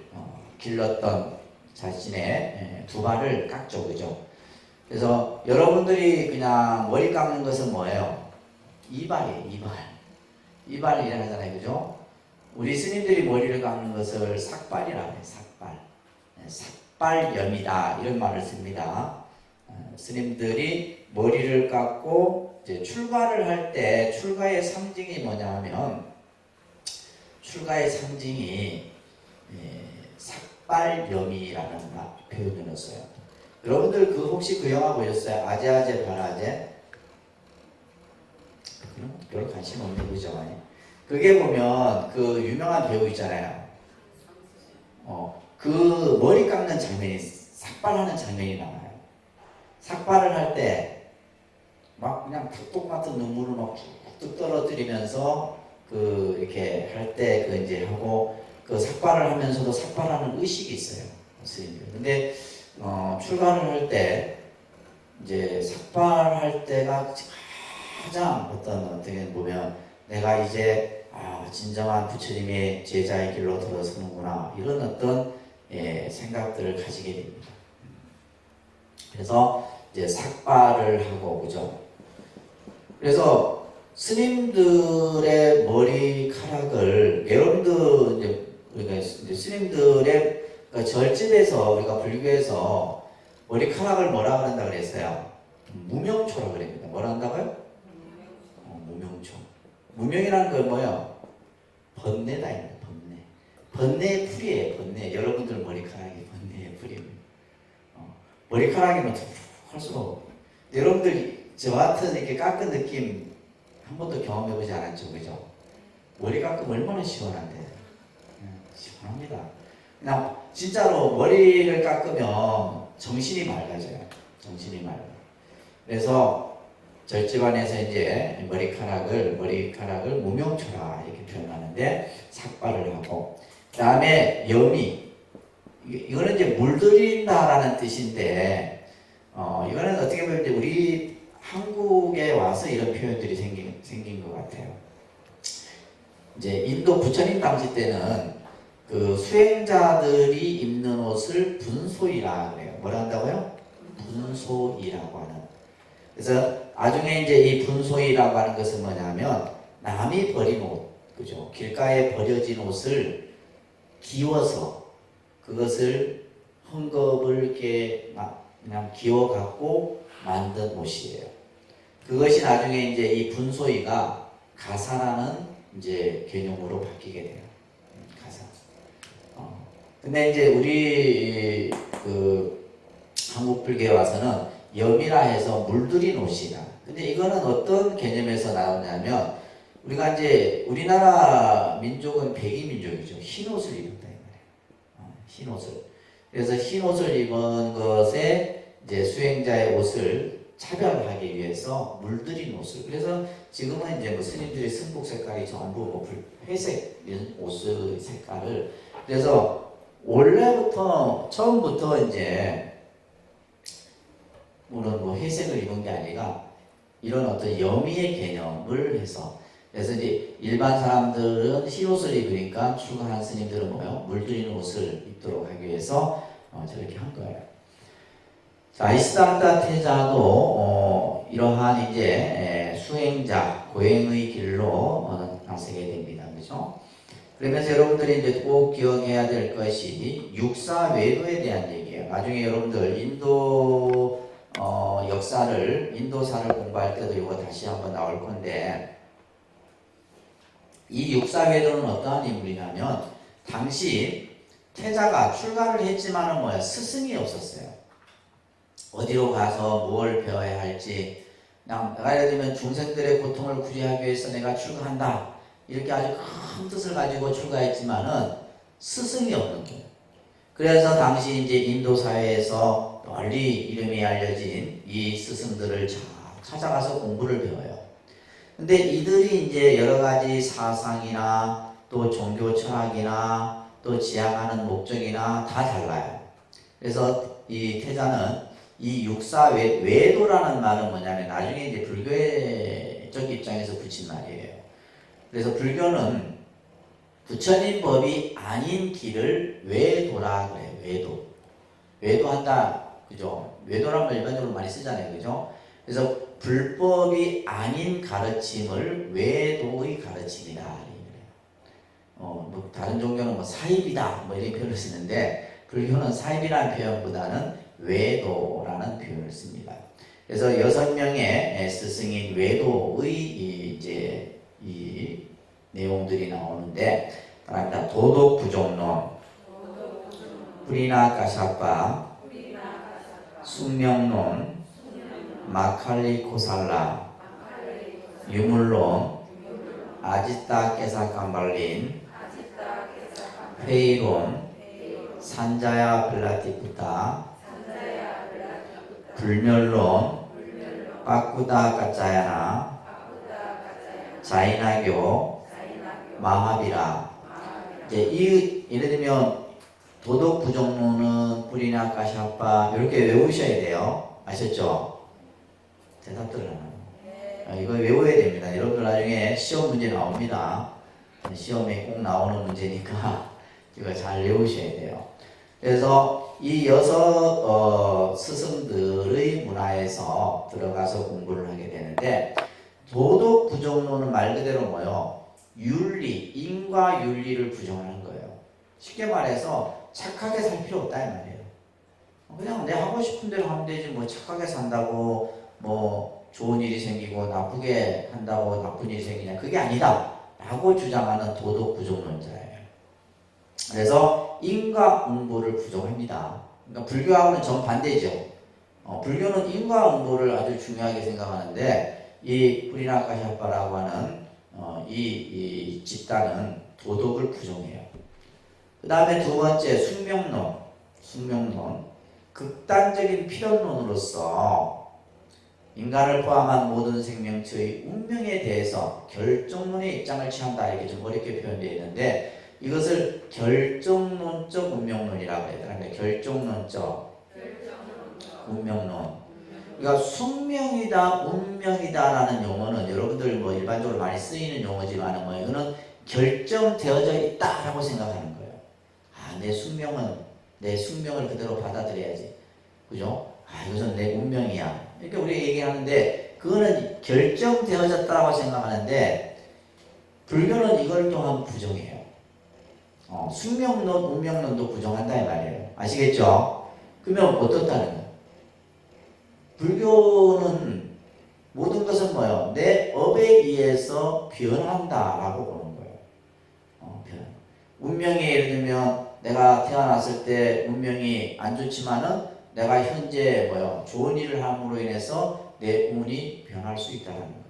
Speaker 1: 길렀던 자신의 두 발을 깎죠. 그죠? 그래서 여러분들이 그냥 머리 깎는 것은 뭐예요? 이발이에요. 이발이라 하잖아요. 그죠? 우리 스님들이 머리를 깎는 것을 삭발이라고 해요. 삭발. 삭발염이다, 이런 말을 씁니다. 스님들이 머리를 깎고 이제 출가를 할 때, 출가의 상징이 뭐냐 하면, 출가의 상징이 삭발염이라는 표현을 써요. 여러분들 혹시 그 영화 보셨어요? 아재아재 바라제? 별로 관심 없는 거죠. 그게 보면 그 유명한 배우 있잖아요. 그 머리 깎는 장면이, 삭발하는 장면이 나와요. 삭발을 할 때 막 그냥 닭똥 같은 눈물을 막 뚝뚝 떨어뜨리면서 그 이렇게 할 때 그 이제 하고, 그 삭발을 하면서도 삭발하는 의식이 있어요. 스님들. 근데 출가를 할 때 이제 삭발할 때가 가장 어떻게 보면 내가 이제 진정한 부처님의 제자의 길로 들어서는구나, 이런 어떤 생각들을 가지게 됩니다. 그래서 이제 삭발을 하고, 그죠? 그래서 스님들의 머리카락을, 여러분들 이제 우리가 스님들의 절집에서, 우리가 불교에서 머리카락을 뭐라 그런다 그랬어요? 무명초라 그럽니다. 뭐라 한다고요? 무명초. 무명이라는 건 뭐예요? 번뇌다. 번뇌. 번뇌의 풀이에요. 번뇌. 여러분들 머리카락이 번뇌의 풀이에요. 머리카락이면 할 수가 없고. 여러분들 저 같은 이렇게 깎은 느낌 한 번도 경험해보지 않았죠, 그죠? 머리 깎으면 얼마나 시원한데. 시원합니다. 그냥 진짜로 머리를 깎으면 정신이 맑아져요. 정신이 맑아요. 그래서 절집안에서 이제 머리카락을 무명초라 이렇게 표현하는데, 삭발을 하고, 그 다음에 염이 이거는 이제 물들인다라는 뜻인데, 이거는 어떻게 보면 이제 우리 한국에 와서 이런 표현들이 생긴 것 같아요. 이제 인도 부처님 당시 때는 그 수행자들이 입는 옷을 분소이라 그래요. 뭐라 한다고요? 분소이라고 하는. 그래서 나중에 이제 이 분소이라고 하는 것은 뭐냐면 남이 버린 옷, 그죠? 길가에 버려진 옷을 기워서 그것을 헝겊을 이렇게 그냥 기워 갖고 만든 옷이에요. 그것이 나중에 이제 이 분소이가 가사라는 이제 개념으로 바뀌게 돼요. 가사. 근데 이제 우리 그 한국 불교에 와서는 염이라 해서 물들인 옷이다. 근데 이거는 어떤 개념에서 나오냐면 우리가 이제 우리나라 민족은 백이 민족이죠. 흰 옷을 입는다 이 말이에요. 흰 옷을. 그래서 흰 옷을 입은 것에 이제 수행자의 옷을 차별하기 위해서 물들인 옷을. 그래서 지금은 이제 뭐 스님들의 승복 색깔이 전부 뭐 회색 이런 옷의 색깔을. 그래서 원래부터 처음부터 이제 물론 뭐 회색을 입은 게 아니라 이런 어떤 염의의 개념을 해서. 그래서 이제 일반 사람들은 흰 옷을 입으니까 출가한 스님들은 뭐요? 물들인 옷을 입도록 하기 위해서 저렇게 한 거예요. 자, 이 시다르타 태자도 이러한 이제 수행자 고행의 길로 나서게 됩니다. 그렇죠? 그러면서 여러분들이 이제 꼭 기억해야 될 것이 육사 외도에 대한 얘기예요. 나중에 여러분들 인도 역사를 인도사를 공부할 때도 이거 다시 한번 나올 건데, 이 육사 외도는 어떠한 인물이냐면 당시 태자가 출가를 했지만은 뭐야? 스승이 없었어요. 어디로 가서 뭘 배워야 할지, 그냥 내가 예를 들면 중생들의 고통을 구제하기 위해서 내가 출가한다 이렇게 아주 큰 뜻을 가지고 출가했지만은 스승이 없는 거예요. 그래서 당시 이제 인도 사회에서 널리 이름이 알려진 이 스승들을 찾아가서 공부를 배워요. 근데 이들이 이제 여러 가지 사상이나 또 종교 철학이나 또 지향하는 목적이나 다 달라요. 그래서 이 태자는 이 육사 외도라는 말은 뭐냐면 나중에 이제 불교적 입장에서 붙인 말이에요. 그래서 불교는 부처님 법이 아닌 길을 외도라 그래요. 외도. 외도한다. 그죠? 외도란 말 일반적으로 많이 쓰잖아요. 그죠? 그래서 불법이 아닌 가르침을 외도의 가르침이다. 뭐 다른 종교는 뭐 사입이다. 뭐 이런 표현을 쓰는데 불교는 사입이라는 표현보다는 외도라는 표현을 씁니다. 그래서 6명의 스승인 외도의 이제 이 내용들이 나오는데, 따라합니다. 도덕 부족론, 프리나 가샤파, 숙명론, 마칼리 코살라, 유물론, 아지타 깨사 캄발린, 페이론, 산자야 플라티푸타, 불멸론, 빠꾸다 가짜야나, 자이나교, 마하비라. 이제 예를 들면 도덕 부족론은 뿌리나 가샤파 이렇게 외우셔야 돼요. 아셨죠? 대답들을 하나요? 이거 외워야 됩니다. 여러분들 나중에 시험 문제 나옵니다. 시험에 꼭 나오는 문제니까 이거 잘 외우셔야 돼요. 그래서 이 6 스승들의 문화에서 들어가서 공부를 하게 되는데, 도덕 부정론은 말 그대로 뭐요? 윤리, 인과 윤리를 부정하는 거예요. 쉽게 말해서 착하게 살 필요 없다 이 말이에요. 그냥 내 하고 싶은 대로 하면 되지, 뭐 착하게 산다고 뭐 좋은 일이 생기고 나쁘게 한다고 나쁜 일이 생기냐, 그게 아니다 라고 주장하는 도덕 부정론자예요. 그래서 인과응보를 부정합니다. 그러니까 불교하고는 정반대죠. 불교는 인과응보를 아주 중요하게 생각하는데, 이 뿌리나카샤파라고 하는 이 집단은 도덕을 부정해요. 그 다음에 두 번째 숙명론. 극단적인 필연론으로서 인간을 포함한 모든 생명체의 운명에 대해서 결정론의 입장을 취한다. 이렇게 좀 어렵게 표현되어 있는데, 이것을 결정론적 운명론이라고 해야 되나? 결정론적 운명론. 그러니까 숙명이다, 운명이다라는 용어는 여러분들 뭐 일반적으로 많이 쓰이는 용어지만은 뭐 이거는 결정되어져 있다라고 생각하는 거예요. 아, 내 숙명을 그대로 받아들여야지. 그죠? 아, 이것은 내 운명이야. 이렇게 우리가 얘기하는데 그거는 결정되어졌다라고 생각하는데 불교는 이걸 또한 부정해요. 숙명론, 운명론도 부정한다 이 말이에요. 아시겠죠? 그러면 어떻다는 거예요? 불교는 모든 것은 뭐예요? 내 업에 의해서 변한다라고 보는 거예요. 변. 운명이 예를 들면 내가 태어났을 때 운명이 안 좋지만은 내가 현재 뭐예요? 좋은 일을 함으로 인해서 내 운이 변할 수 있다는 거예요.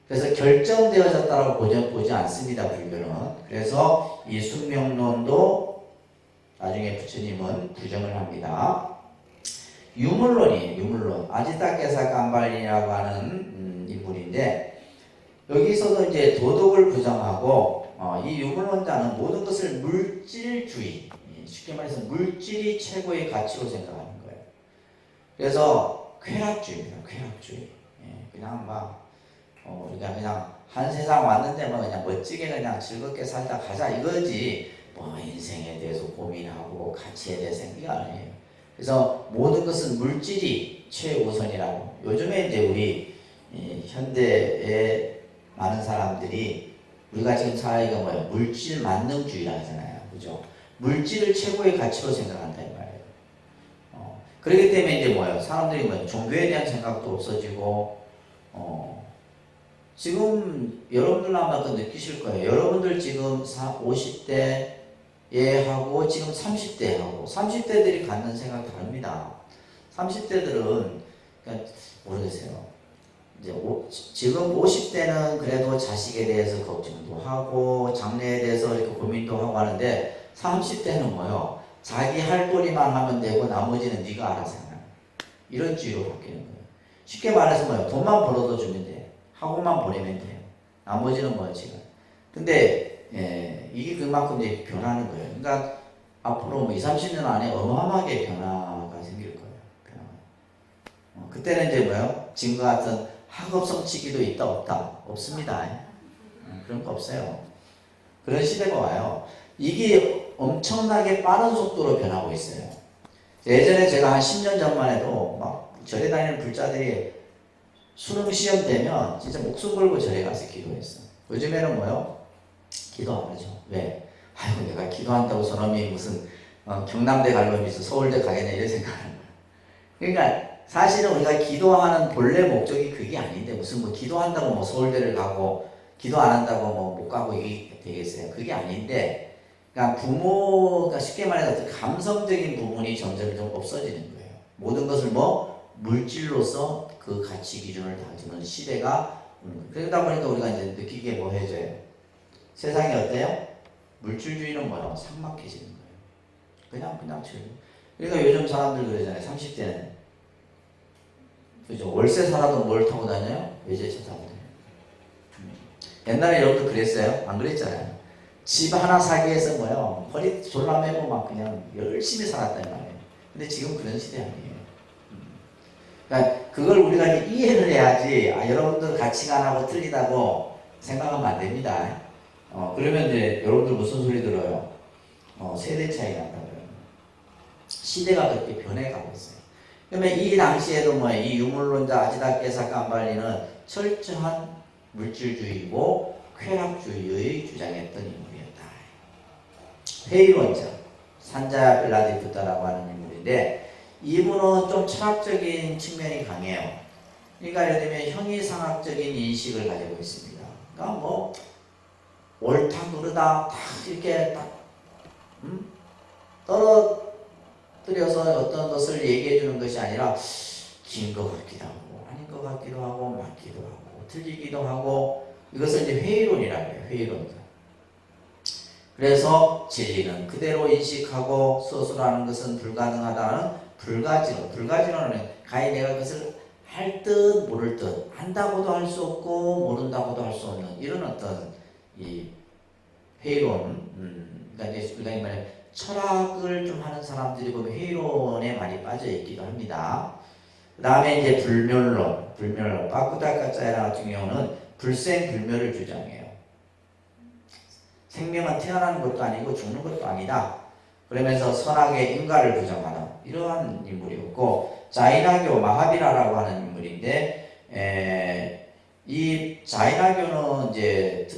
Speaker 1: 그래서 결정되어졌다라고 보지 않습니다. 불교는. 그래서 이 숙명론도 나중에 부처님은 부정을 합니다. 유물론이에요. 유물론. 아지타케사 깜발이라고 하는 인물인데 여기서도 이제 도덕을 부정하고 이 유물론자는 모든 것을 물질주의, 쉽게 말해서 물질이 최고의 가치로 생각하는 거예요. 그래서 쾌락주의입니다. 쾌락주의. 그냥 막 우리가 그냥 한 세상 왔는데 뭐 그냥 멋지게 그냥 즐겁게 살다 가자 이거지 뭐 인생에 대해서 고민하고 가치에 대해서 생각이 아니에요. 그래서 모든 것은 물질이 최우선이라고. 요즘에 이제 우리 현대의 많은 사람들이 우리가 지금 사회가 뭐예요? 물질 만능주의라 하잖아요. 그죠? 물질을 최고의 가치로 생각한다 이 말이에요. 그렇기 때문에 이제 뭐예요? 사람들이 뭐예요? 종교에 대한 생각도 없어지고 지금 여러분들 아마 그 느끼실 거예요. 여러분들 지금 50대 하고 지금 30대 하고 30대들이 갖는 생각 다릅니다. 30대들은 그러니까 모르겠어요. 이제 지금 50대는 그래도 자식에 대해서 걱정도 하고 장래에 대해서 이렇게 고민도 하고 하는데 30대는 뭐요? 자기 할 도리만 하면 되고 나머지는 네가 알아서 해라. 이런 주의로 바뀌는 거예요. 쉽게 말해서 뭐예요? 돈만 벌어도 주면 돼. 학원만 보내면 돼요. 나머지는 뭐예요 지금? 근데 이게 그만큼 이제 변하는 거예요. 그러니까 앞으로 뭐 20, 30년 안에 어마어마하게 변화가 생길 거예요. 그때는 이제 뭐예요? 지금과 같은 학업성 치기도 있다 없다? 없습니다. 그런 거 없어요. 그런 시대가 와요. 이게 엄청나게 빠른 속도로 변하고 있어요. 예전에 제가 한 10년 전만 해도 막 절에 다니는 불자들이 수능 시험 되면 진짜 목숨 걸고 절에 가서 기도했어. 요즘에는 뭐요? 기도 안 하죠. 왜? 아이고 내가 기도한다고 저놈이 무슨 경남대 갈 놈이 있어 서울대 가겠네 이런 생각하는 거야. 그러니까 사실은 우리가 기도하는 본래 목적이 그게 아닌데 무슨 뭐 기도한다고 뭐 서울대를 가고 기도 안 한다고 뭐 못 가고 이게 되겠어요. 그게 아닌데 그러니까 부모가 쉽게 말해서 감성적인 부분이 점점 좀 없어지는 거예요. 모든 것을 뭐 물질로서 그 가치 기준을 다지는 시대가 오는 거예요. 그러다 보니까 우리가 이제 느끼게 뭐 해줘요. 세상이 어때요? 물질주의는 뭐야? 삭막해지는 거예요. 그냥 즐겨. 그러니까 요즘 사람들 그러잖아요. 30대는 그죠? 월세 살아도 뭘 타고 다녀요? 외제차 타고 다녀요. 옛날에 여러분도 그랬어요? 안 그랬잖아요. 집 하나 사기 위해서 뭐요? 허리 졸라매고 막 그냥 열심히 살았단 말이에요. 근데 지금 그런 시대 아니에요. 그러니까 그걸 우리가 이해를 해야지 여러분들 가치관하고 틀리다고 생각하면 안 됩니다. 그러면 이제 여러분들 무슨 소리 들어요? 세대 차이 난다고요. 시대가 그렇게 변해가고 있어요. 그러면 이 당시에도 이 유물론자 아지다케사 깜발리는 철저한 물질주의고 쾌락주의의 주장했던 인물이었다. 회의론자 산자야 빌라디푸타라고 하는 인물인데 이분은 좀 철학적인 측면이 강해요. 그러니까 예를 들면 형이상학적인 인식을 가지고 있습니다. 그러니까 뭐 옳다 그르다 딱 이렇게 딱 떨어뜨려서 어떤 것을 얘기해 주는 것이 아니라 긴 것 같기도 하고 아닌 것 같기도 하고 맞기도 하고 틀리기도 하고 이것을 이제 회의론이라고 해요. 회의론. 그래서 진리는 그대로 인식하고 서술하는 것은 불가능하다는 불가지론. 불가지론은 가히 내가 그것을 할 듯 모를 듯 한다고도 할 수 없고 모른다고도 할 수 없는 이런 어떤 이 회의론, 그러니까 이제 우리가 말하면 철학을 좀 하는 사람들이 보면 회의론에 많이 빠져 있기도 합니다. 그 다음에 이제 불멸론, 빠꾸달까짜이라 같은 경우는 불생불멸을 주장해요. 생명은 태어나는 것도 아니고 죽는 것도 아니다. 그러면서 선악의 인과를 부정하는 이러한 인물이었고, 자이나교 마하비라라고 하는 인물인데, 이 자이나교는 이제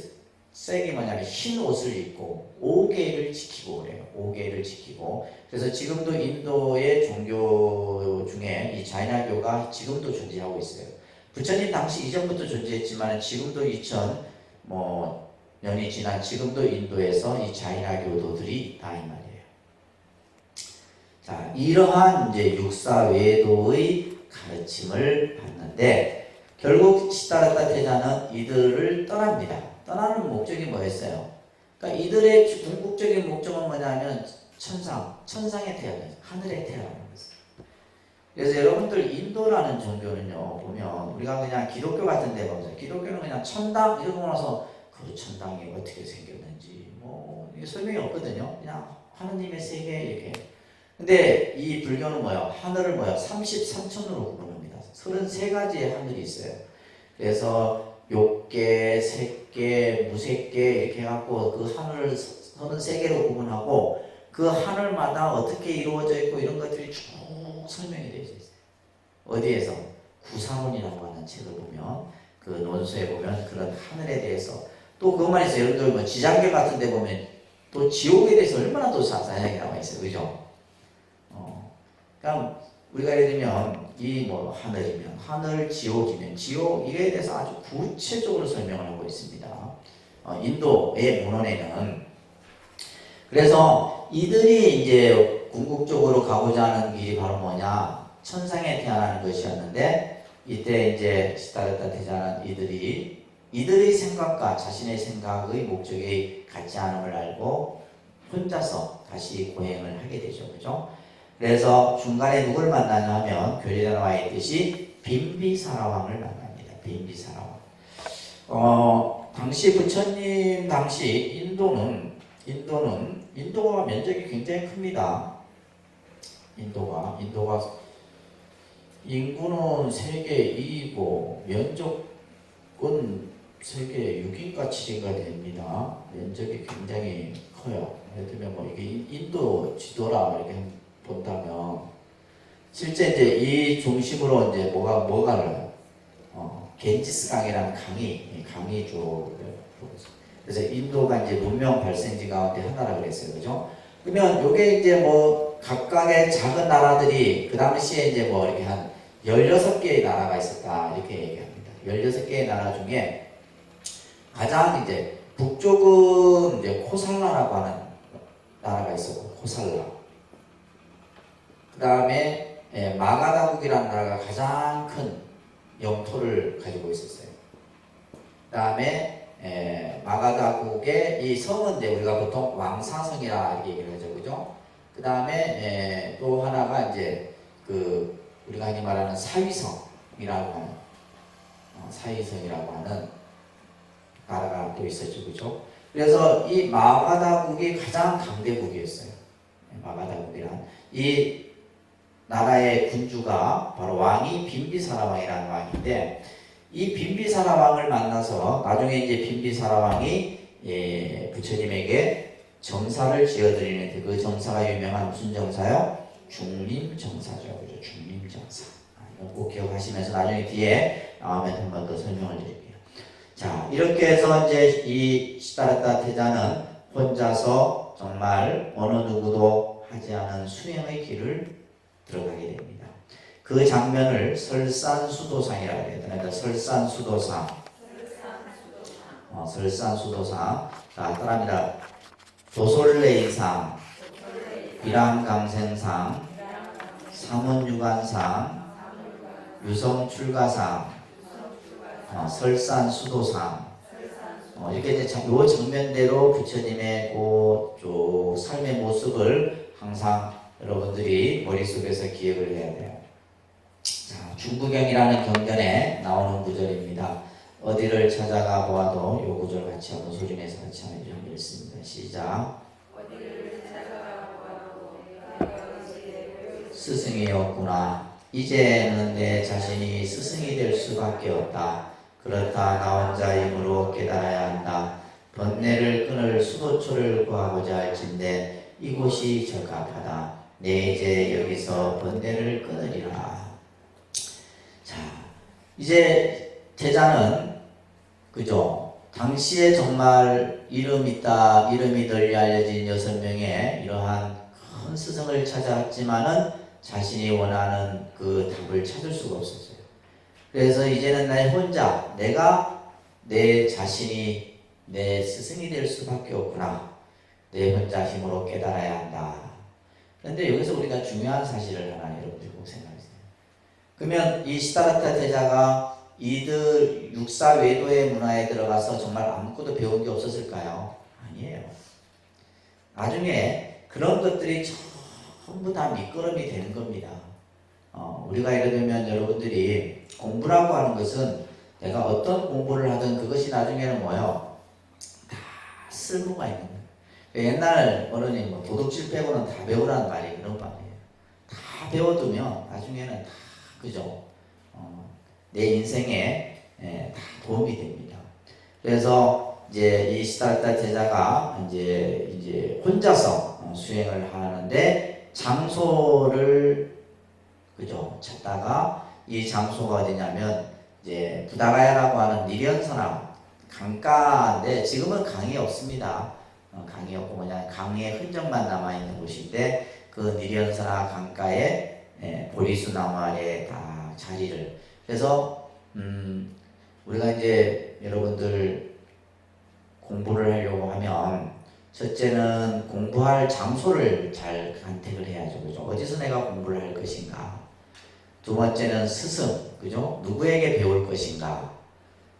Speaker 1: 색이 뭐냐면 흰 옷을 입고 오계를 지키고 그래요. 오계를 지키고. 그래서 지금도 인도의 종교 중에 이 자이나교가 지금도 존재하고 있어요. 부처님 당시 이전부터 존재했지만 지금도 2000 년이 지난 지금도 인도에서 이 자이나교도들이 있다 이 말이에요. 자, 이러한 이제 육사외도의 가르침을 받는데 결국 시다라타 태자는 이들을 떠납니다. 떠나는 목적이 뭐였어요? 그러니까 이들의 궁극적인 목적은 뭐냐면 천상에 태어나는, 하늘에 태어나는 거였어요. 그래서 여러분들 인도라는 종교는요, 보면 우리가 그냥 기독교 같은 데 보면 기독교는 그냥 천당 이러고 나서 그 천당이 어떻게 생겼는지 이게 설명이 없거든요. 그냥 하느님의 세계 이렇게. 근데 이 불교는 뭐예요? 하늘을 33천으로 구분합니다. 33가지의 하늘이 있어요. 그래서 욕계, 색계, 무색계 이렇게 해갖고 그 하늘을 33개로 구분하고 그 하늘마다 어떻게 이루어져 있고 이런 것들이 쭉 설명이 되어 있어요. 어디에서? 구사론이라고 하는 책을 보면 그 논서에 보면 그런 하늘에 대해서 또 그것만 있어요. 여러분들 지장계 같은 데 보면 또 지옥에 대해서 얼마나 또 자세하게 나와 있어요. 그죠? 그러니까 우리가 예를 들면 이 하늘이면 하늘, 지옥이면 지옥 이에 대해서 아주 구체적으로 설명을 하고 있습니다. 인도의 문헌에는. 그래서 이들이 이제 궁극적으로 가고자 하는 길이 바로 뭐냐? 천상에 태어나는 것이었는데 이때 이제 시다라타 태자는 이들의 생각과 자신의 생각의 목적이 같지 않음을 알고 혼자서 다시 고행을 하게 되죠. 그죠? 그래서 중간에 누굴 만나냐면 교리에 나와 있듯이 빈비사라왕을 만납니다. 빈비사라왕. 당시 부처님 당시 인도가 면적이 굉장히 큽니다. 인도가 인구는 세계 2위고 면적은 세계 6위인가 7위인가 됩니다. 면적이 굉장히 커요. 예를 들면 이게 인도 지도라 이렇게 본다면 실제 이제 이 중심으로 이제 뭐가 흘러요? 겐지스 강이라는 강이 쭉. 그래서 인도가 이제 문명 발생지 가운데 하나라 그랬어요. 그죠? 그러면 요게 이제 각각의 작은 나라들이 그 당시에 이제 이렇게 한 16개의 나라가 있었다. 이렇게 얘기합니다. 16개의 나라 중에 가장 이제 북쪽은 이제 코살라라고 하는 나라가 있었고, 코살라. 그 다음에 마가다국이라는 나라가 가장 큰 영토를 가지고 있었어요. 그 다음에 마가다국의 이 성은 이제 우리가 보통 왕사성이라 이렇게 얘기를 하죠. 그죠? 그 다음에 또 하나가 이제 우리가 흔히 말하는 사위성이라고 하는 나라가 또 있었죠. 그죠? 그래서 이 마가다국이 가장 강대국이었어요. 마가다국이란 이 나라의 군주가 바로 왕이 빈비사라 왕이라는 왕인데 이 빈비사라 왕을 만나서 나중에 이제 빈비사라 왕이 부처님에게 정사를 지어드리는데 그 정사가 유명한 무슨 정사요? 중림정사죠. 그죠? 중림정사. 이거 꼭 기억하시면서 나중에 뒤에 나오면 한 번 더 설명을 드릴게요. 자, 이렇게 해서 이제 이 시다라타 태자는 혼자서 정말 어느 누구도 하지 않은 수행의 길을 들어가게 됩니다. 그 장면을 설산수도상이라고 해요. 그러니까 설산수도상. 설산수도상. 자, 따라합니다. 조솔레이상, 비람강생상, 삼원유관상, 유성출가상, 설산수도상. 이렇게 이제 요 장면대로 부처님의 그 삶의 모습을 항상 여러분들이 머릿속에서 기억을 해야 돼요. 자, 중부경이라는 경전에 나오는 구절입니다. 어디를 찾아가 보아도 요 구절 같이 한번 소리내서 같이 한번 읽겠습니다. 시작. 스승이 없구나. 이제는 내 자신이 스승이 될 수밖에 없다. 그렇다 나 혼자이므로 깨달아야 한다. 번뇌를 끊을 수도초를 구하고자 할진대 이곳이 적합하다. 내 이제 여기서 번뇌를 끊으리라. 자, 이제 제자는 그죠? 당시에 정말 이름이 널리 알려진 6명의 이러한 큰 스승을 찾았지만은 자신이 원하는 그 답을 찾을 수가 없었어요. 그래서 이제는 나 혼자, 내가 내 자신이 내 스승이 될 수밖에 없구나. 내 혼자 힘으로 깨달아야 한다. 그런데 여기서 우리가 중요한 사실을 하나 여러분들 꼭 생각하세요. 그러면 이 시다라타 제자가 이들 육사 외도의 문화에 들어가서 정말 아무것도 배운 게 없었을까요? 아니에요. 나중에 그런 것들이 전부 다 밑거름이 되는 겁니다. 우리가 예를 들면 여러분들이 공부라고 하는 것은 내가 어떤 공부를 하든 그것이 나중에는 뭐예요? 다 쓸모가 있는 거예요. 옛날 어른이 뭐 도둑질 빼고는 다 배우라는 말이 그런 말이에요. 다 배워두면 나중에는 다 그죠? 내 인생에 다 도움이 됩니다. 그래서 이제 이 시달타 제자가 이제 혼자서 수행을 하는데 장소를 그죠? 찾다가 이 장소가 어디냐면 이제 부다가야라고 하는 니련선암 강가인데 지금은 강이 없습니다. 강이 없고 뭐냐 강의 흔적만 남아 있는 곳인데 그 니련선암 강가에 보리수 나무 아래 다 자리를 그래서 우리가 이제 여러분들 공부를 하려고 하면 첫째는 공부할 장소를 잘 간택을 해야죠. 그죠? 어디서 내가 공부를 할 것인가? 두 번째는 스승, 그죠? 누구에게 배울 것인가?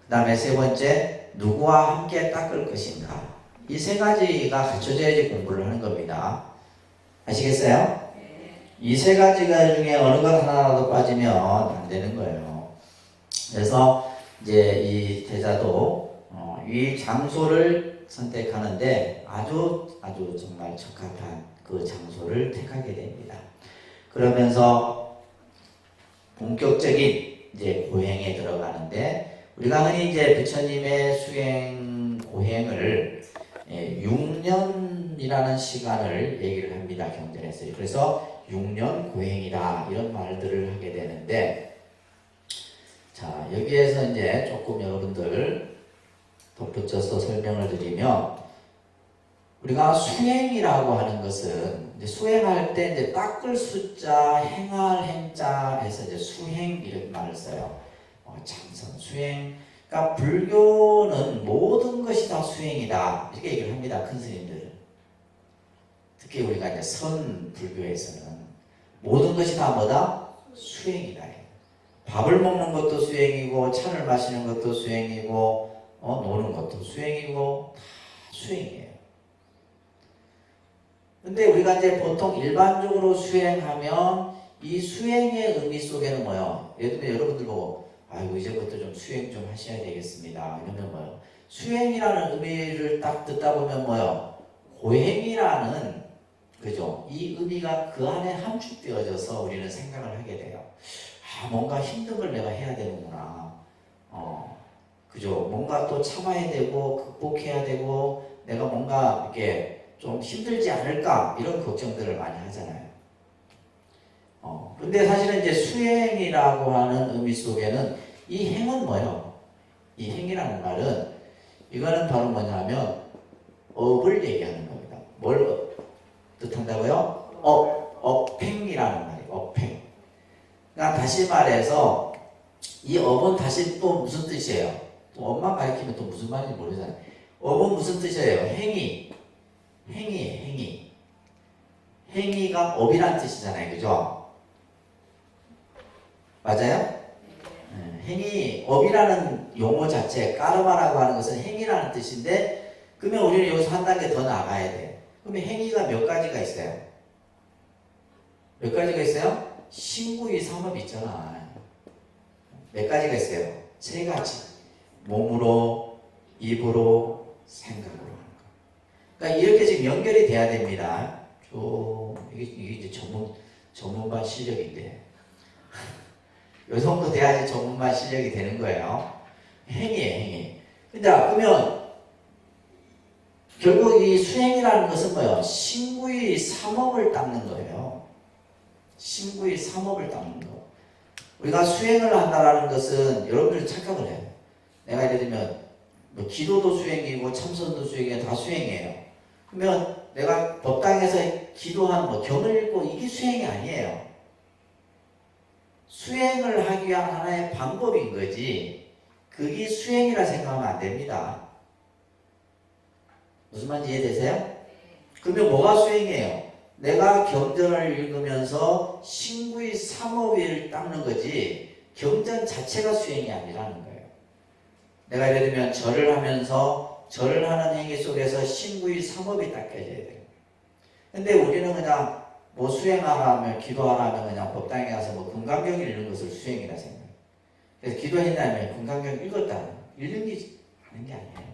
Speaker 1: 그 다음에 세 번째, 누구와 함께 닦을 것인가? 이 세 가지가 갖춰져야지 공부를 하는 겁니다. 아시겠어요? 이 세 가지가 중에 어느 것 하나라도 빠지면 안 되는 거예요. 그래서 이제 이 제자도 이 장소를 선택하는데 아주 정말 적합한 그 장소를 택하게 됩니다. 그러면서 본격적인 이제 고행에 들어가는데 우리가 흔히 이제 부처님의 수행 고행을 6년이라는 시간을 얘기를 합니다. 경전에서. 그래서 6년 고행이다 이런 말들을 하게 되는데 자 여기에서 이제 조금 여러분들 덧붙여서 설명을 드리면 우리가 수행이라고 하는 것은 이제 수행할 때 이제 닦을 숫자, 행할 행자 해서 이제 수행 이런 말을 써요. 참선, 수행. 그러니까 불교는 모든 것이 다 수행이다 이렇게 얘기를 합니다. 큰 스님들. 특히 우리가 이제 선 불교에서는 모든 것이 다 뭐다? 수행이다. 밥을 먹는 것도 수행이고 차를 마시는 것도 수행이고 노는 것도 수행이고 다 수행이에요. 근데 우리가 이제 보통 일반적으로 수행하면 이 수행의 의미 속에는 뭐예요? 예를 들면 여러분들 보고 아이고 이제부터 좀 수행 좀 하셔야 되겠습니다. 이러면 뭐예요? 수행이라는 의미를 딱 듣다 보면 뭐예요? 고행이라는 그죠? 이 의미가 그 안에 함축되어져서 우리는 생각을 하게 돼요. 뭔가 힘든 걸 내가 해야 되는구나. 그죠? 뭔가 또 참아야 되고 극복해야 되고 내가 뭔가 이렇게 좀 힘들지 않을까 이런 걱정들을 많이 하잖아요. 근데 사실은 이제 수행이라고 하는 의미 속에는 이 행은 뭐예요? 이 행이라는 말은 이거는 바로 뭐냐면 업을 얘기하는 겁니다. 뭘 뜻한다고요? 업행이라는 말이에요. 업행. 그러니까 다시 말해서 이 업은 다시 또 무슨 뜻이에요? 또 업만 가리키면 또 무슨 말인지 모르잖아요. 업은 무슨 뜻이에요? 행위예요, 행위. 행위가 업이란 뜻이잖아요. 그죠? 맞아요? 행위, 업이라는 용어 자체, 까르마라고 하는 것은 행위라는 뜻인데 그러면 우리는 여기서 한 단계 더 나가야 돼. 그러면 행위가 몇 가지가 있어요? 몇 가지가 있어요? 신구이 삼업 있잖아. 몇 가지가 있어요? 세 가지. 몸으로, 입으로, 생각으로 하는 거. 그러니까 이렇게 지금 연결이 돼야 됩니다. 이게 이제 전문반 실력인데. 요 정도 돼야지 전문반 실력이 되는 거예요. 행위예요, 행위. 근데 그러면 결국 이 수행이라는 것은 뭐예요? 신구의 삼업을 닦는 거예요. 신구의 삼업을 닦는 거. 우리가 수행을 한다라는 것은 여러분들이 착각을 해요. 내가 예를 들면 뭐 기도도 수행이고 참선도 수행이고 다 수행이에요. 그러면 내가 법당에서 기도하는 거, 경을 읽고 이게 수행이 아니에요. 수행을 하기 위한 하나의 방법인 거지 그게 수행이라 생각하면 안 됩니다. 무슨 말인지 이해되세요? 그러면 뭐가 수행이에요? 내가 경전을 읽으면서 신구의 삼업을 닦는 거지 경전 자체가 수행이 아니라는 거예요. 내가 예를 들면 절을 하면서 절을 하는 행위 속에서 신구의 삼업이 닦여져야 돼요. 근데 우리는 그냥 뭐 수행하라면 기도하라면 그냥 법당에 가서 뭐 금강경 읽는 것을 수행이라 생각해요. 그래서 기도했다면 금강경 읽었다. 읽는 게 하는 게 아니에요.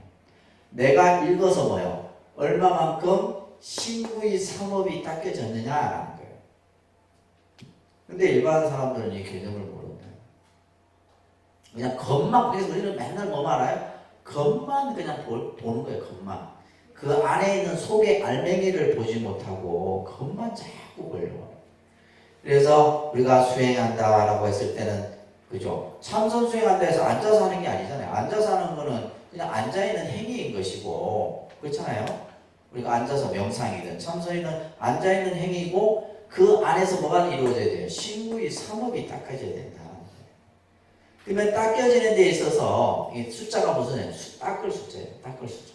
Speaker 1: 내가 읽어서 뭐요? 얼마만큼 신구의 삼업이 닦여졌느냐라는 거예요. 근데 일반 사람들은 이 개념을 모른다. 그냥 겉만, 그래서 우리는 맨날 뭐 말아요? 겉만 그냥 보는 거예요, 겉만. 그 안에 있는 속의 알맹이를 보지 못하고 겉만 자꾸 보려고. 그래서 우리가 수행한다라고 했을 때는, 그죠? 참선 수행한다 해서 앉아서 하는 게 아니잖아요. 앉아서 하는 거는 그냥 앉아있는 행위인 것이고, 그렇잖아요? 우리가 앉아서 명상이든 참선이든 앉아있는 행위고, 그 안에서 뭐가 이루어져야 돼요? 신구의 삼업이 닦아져야 된다. 그러면 닦여지는 데 있어서 이 숫자가 무슨 닦을 숫자예요. 닦을 숫자.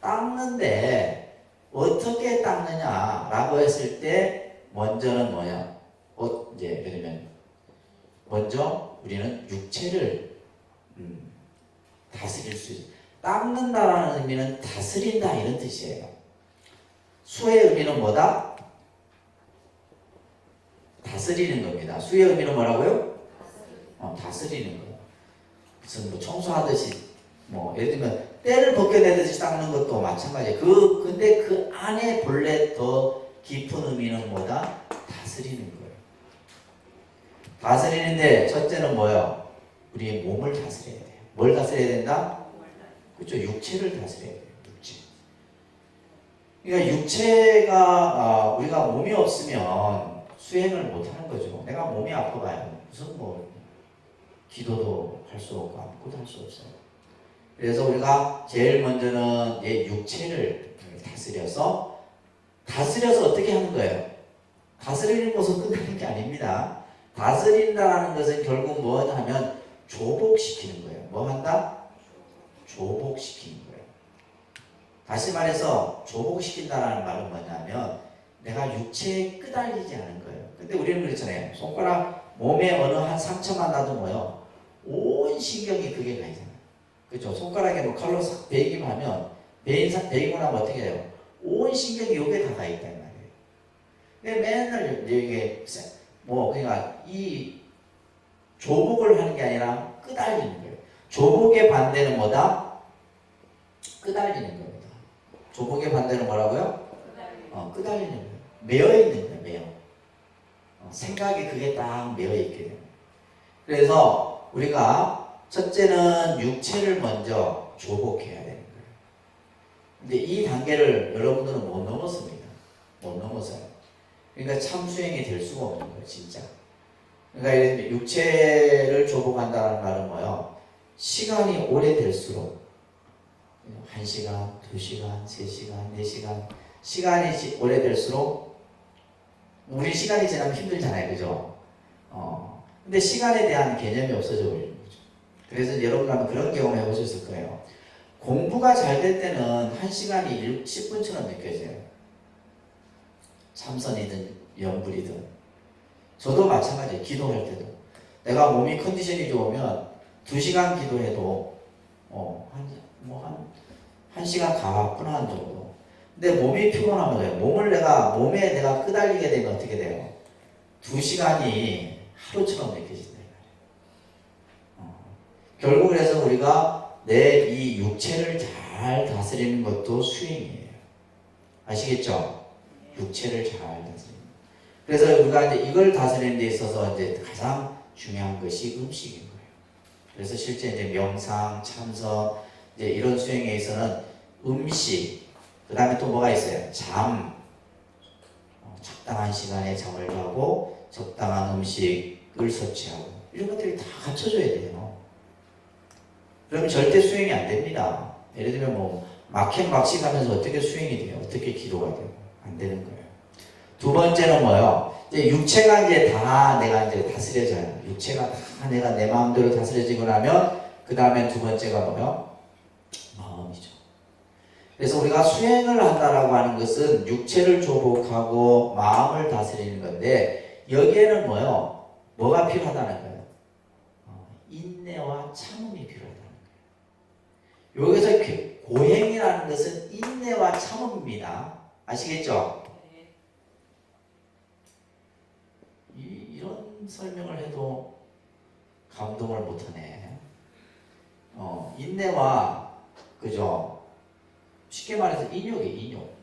Speaker 1: 닦는데 어떻게 닦느냐라고 했을 때 먼저는 뭐야? 이제 그러면 먼저 우리는 육체를 다스릴 수 있어요. 닦는다라는 의미는 다스린다 이런 뜻이에요. 수의 의미는 뭐다? 다스리는 겁니다. 수의 의미는 뭐라고요? 다스리는 거예요. 무슨 뭐 청소하듯이 뭐 예를 들면 때를 벗겨내듯이 닦는 것도 마찬가지예요. 근데 그 안에 본래 더 깊은 의미는 뭐다? 다스리는 거예요. 다스리는데 첫째는 뭐예요? 우리의 몸을 다스려야 돼요. 뭘 다스려야 된다? 그렇죠. 육체를 다스려야 돼요. 육체. 그러니까 육체가 우리가 몸이 없으면 수행을 못 하는 거죠. 내가 몸이 아파봐요. 무슨 뭐 기도도 할 수 없고 아무것도 할 수 없어요. 그래서 우리가 제일 먼저는 육체를 다스려서 어떻게 하는 거예요? 다스리는 것은 끝나는 게 아닙니다. 다스린다는 것은 결국 뭐 하면 조복시키는 거예요. 뭐 한다? 조복시키는 거예요. 다시 말해서 조복시킨다는 말은 뭐냐면 내가 육체에 끄달리지 않은 거예요. 근데 우리는 그렇잖아요. 손가락 몸에 어느 한 상처만 나도 뭐요? 온 신경이 그게 가 있잖아요. 그렇죠? 손가락에 뭐 칼로 싹 베이기만 하면 베이고 나면 어떻게 돼요? 온 신경이 여기에 다 가 있단 말이에요. 근데 맨날 이게 뭐 그러니까 이 조복을 하는 게 아니라 끄달리는 거예요. 조복의 반대는 뭐다? 끄달리는 겁니다. 조복의 반대는 뭐라고요? 끄달리는 거예요. 매여 있는 거예요. 매여. 생각이 그게 딱 매여 있게 돼요. 그래서 우리가 첫째는 육체를 먼저 조복해야 되는 거예요. 근데 이 단계를 여러분들은 못 넘었습니다. 못 넘었어요. 그러니까 참 수행이 될 수가 없는 거예요, 진짜. 그러니까 육체를 조복한다는 말은 뭐예요? 시간이 오래될수록 1시간, 2시간, 3시간, 4시간 시간이 오래될수록 우리 시간이 지나면 힘들잖아요, 그죠? 근데 시간에 대한 개념이 없어져 버리는 거죠. 그래서 여러분 아마 그런 경험 해보셨을 거예요. 공부가 잘 될 때는 1시간이 10분처럼 느껴져요. 참선이든 연불이든. 저도 마찬가지예요. 기도할 때도. 내가 몸이 컨디션이 좋으면 2시간 기도해도 한 시간 가뿐한 정도. 근데 몸이 피곤하면 돼요. 몸에 내가 끄달리게 되면 어떻게 돼요? 2시간이 하루처럼 느껴진다. 결국 그래서 우리가 내 이 육체를 잘 다스리는 것도 수행이에요. 아시겠죠? 육체를 잘 다스리는. 그래서 우리가 이제 이걸 다스리는 데 있어서 이제 가장 중요한 것이 음식인 거예요. 그래서 실제 이제 명상, 참선, 이제 이런 수행에 있어서는 음식, 그 다음에 또 뭐가 있어요? 잠, 적당한 시간에 잠을 자고, 적당한 음식을 섭취하고, 이런 것들이 다 갖춰져야 돼요. 그러면 절대 수행이 안 됩니다. 예를 들면 뭐, 막행막식 하면서 어떻게 수행이 돼요? 어떻게 기도가 돼요? 안 되는 거예요. 두 번째는 뭐예요? 이제 육체가 이제 다 내가 이제 다스려져요. 육체가 다 내가 내 마음대로 다스려지고 나면 그 다음에 두 번째가 뭐예요? 마음이죠. 그래서 우리가 수행을 한다라고 하는 것은 육체를 조복하고 마음을 다스리는 건데 여기에는 뭐예요? 뭐가 필요하다는 거예요? 인내와 참음이 필요하다는 거예요. 여기서 고행이라는 것은 인내와 참음입니다. 아시겠죠? 이런 설명을 해도 감동을 못하네. 인내와 그죠? 쉽게 말해서 인욕.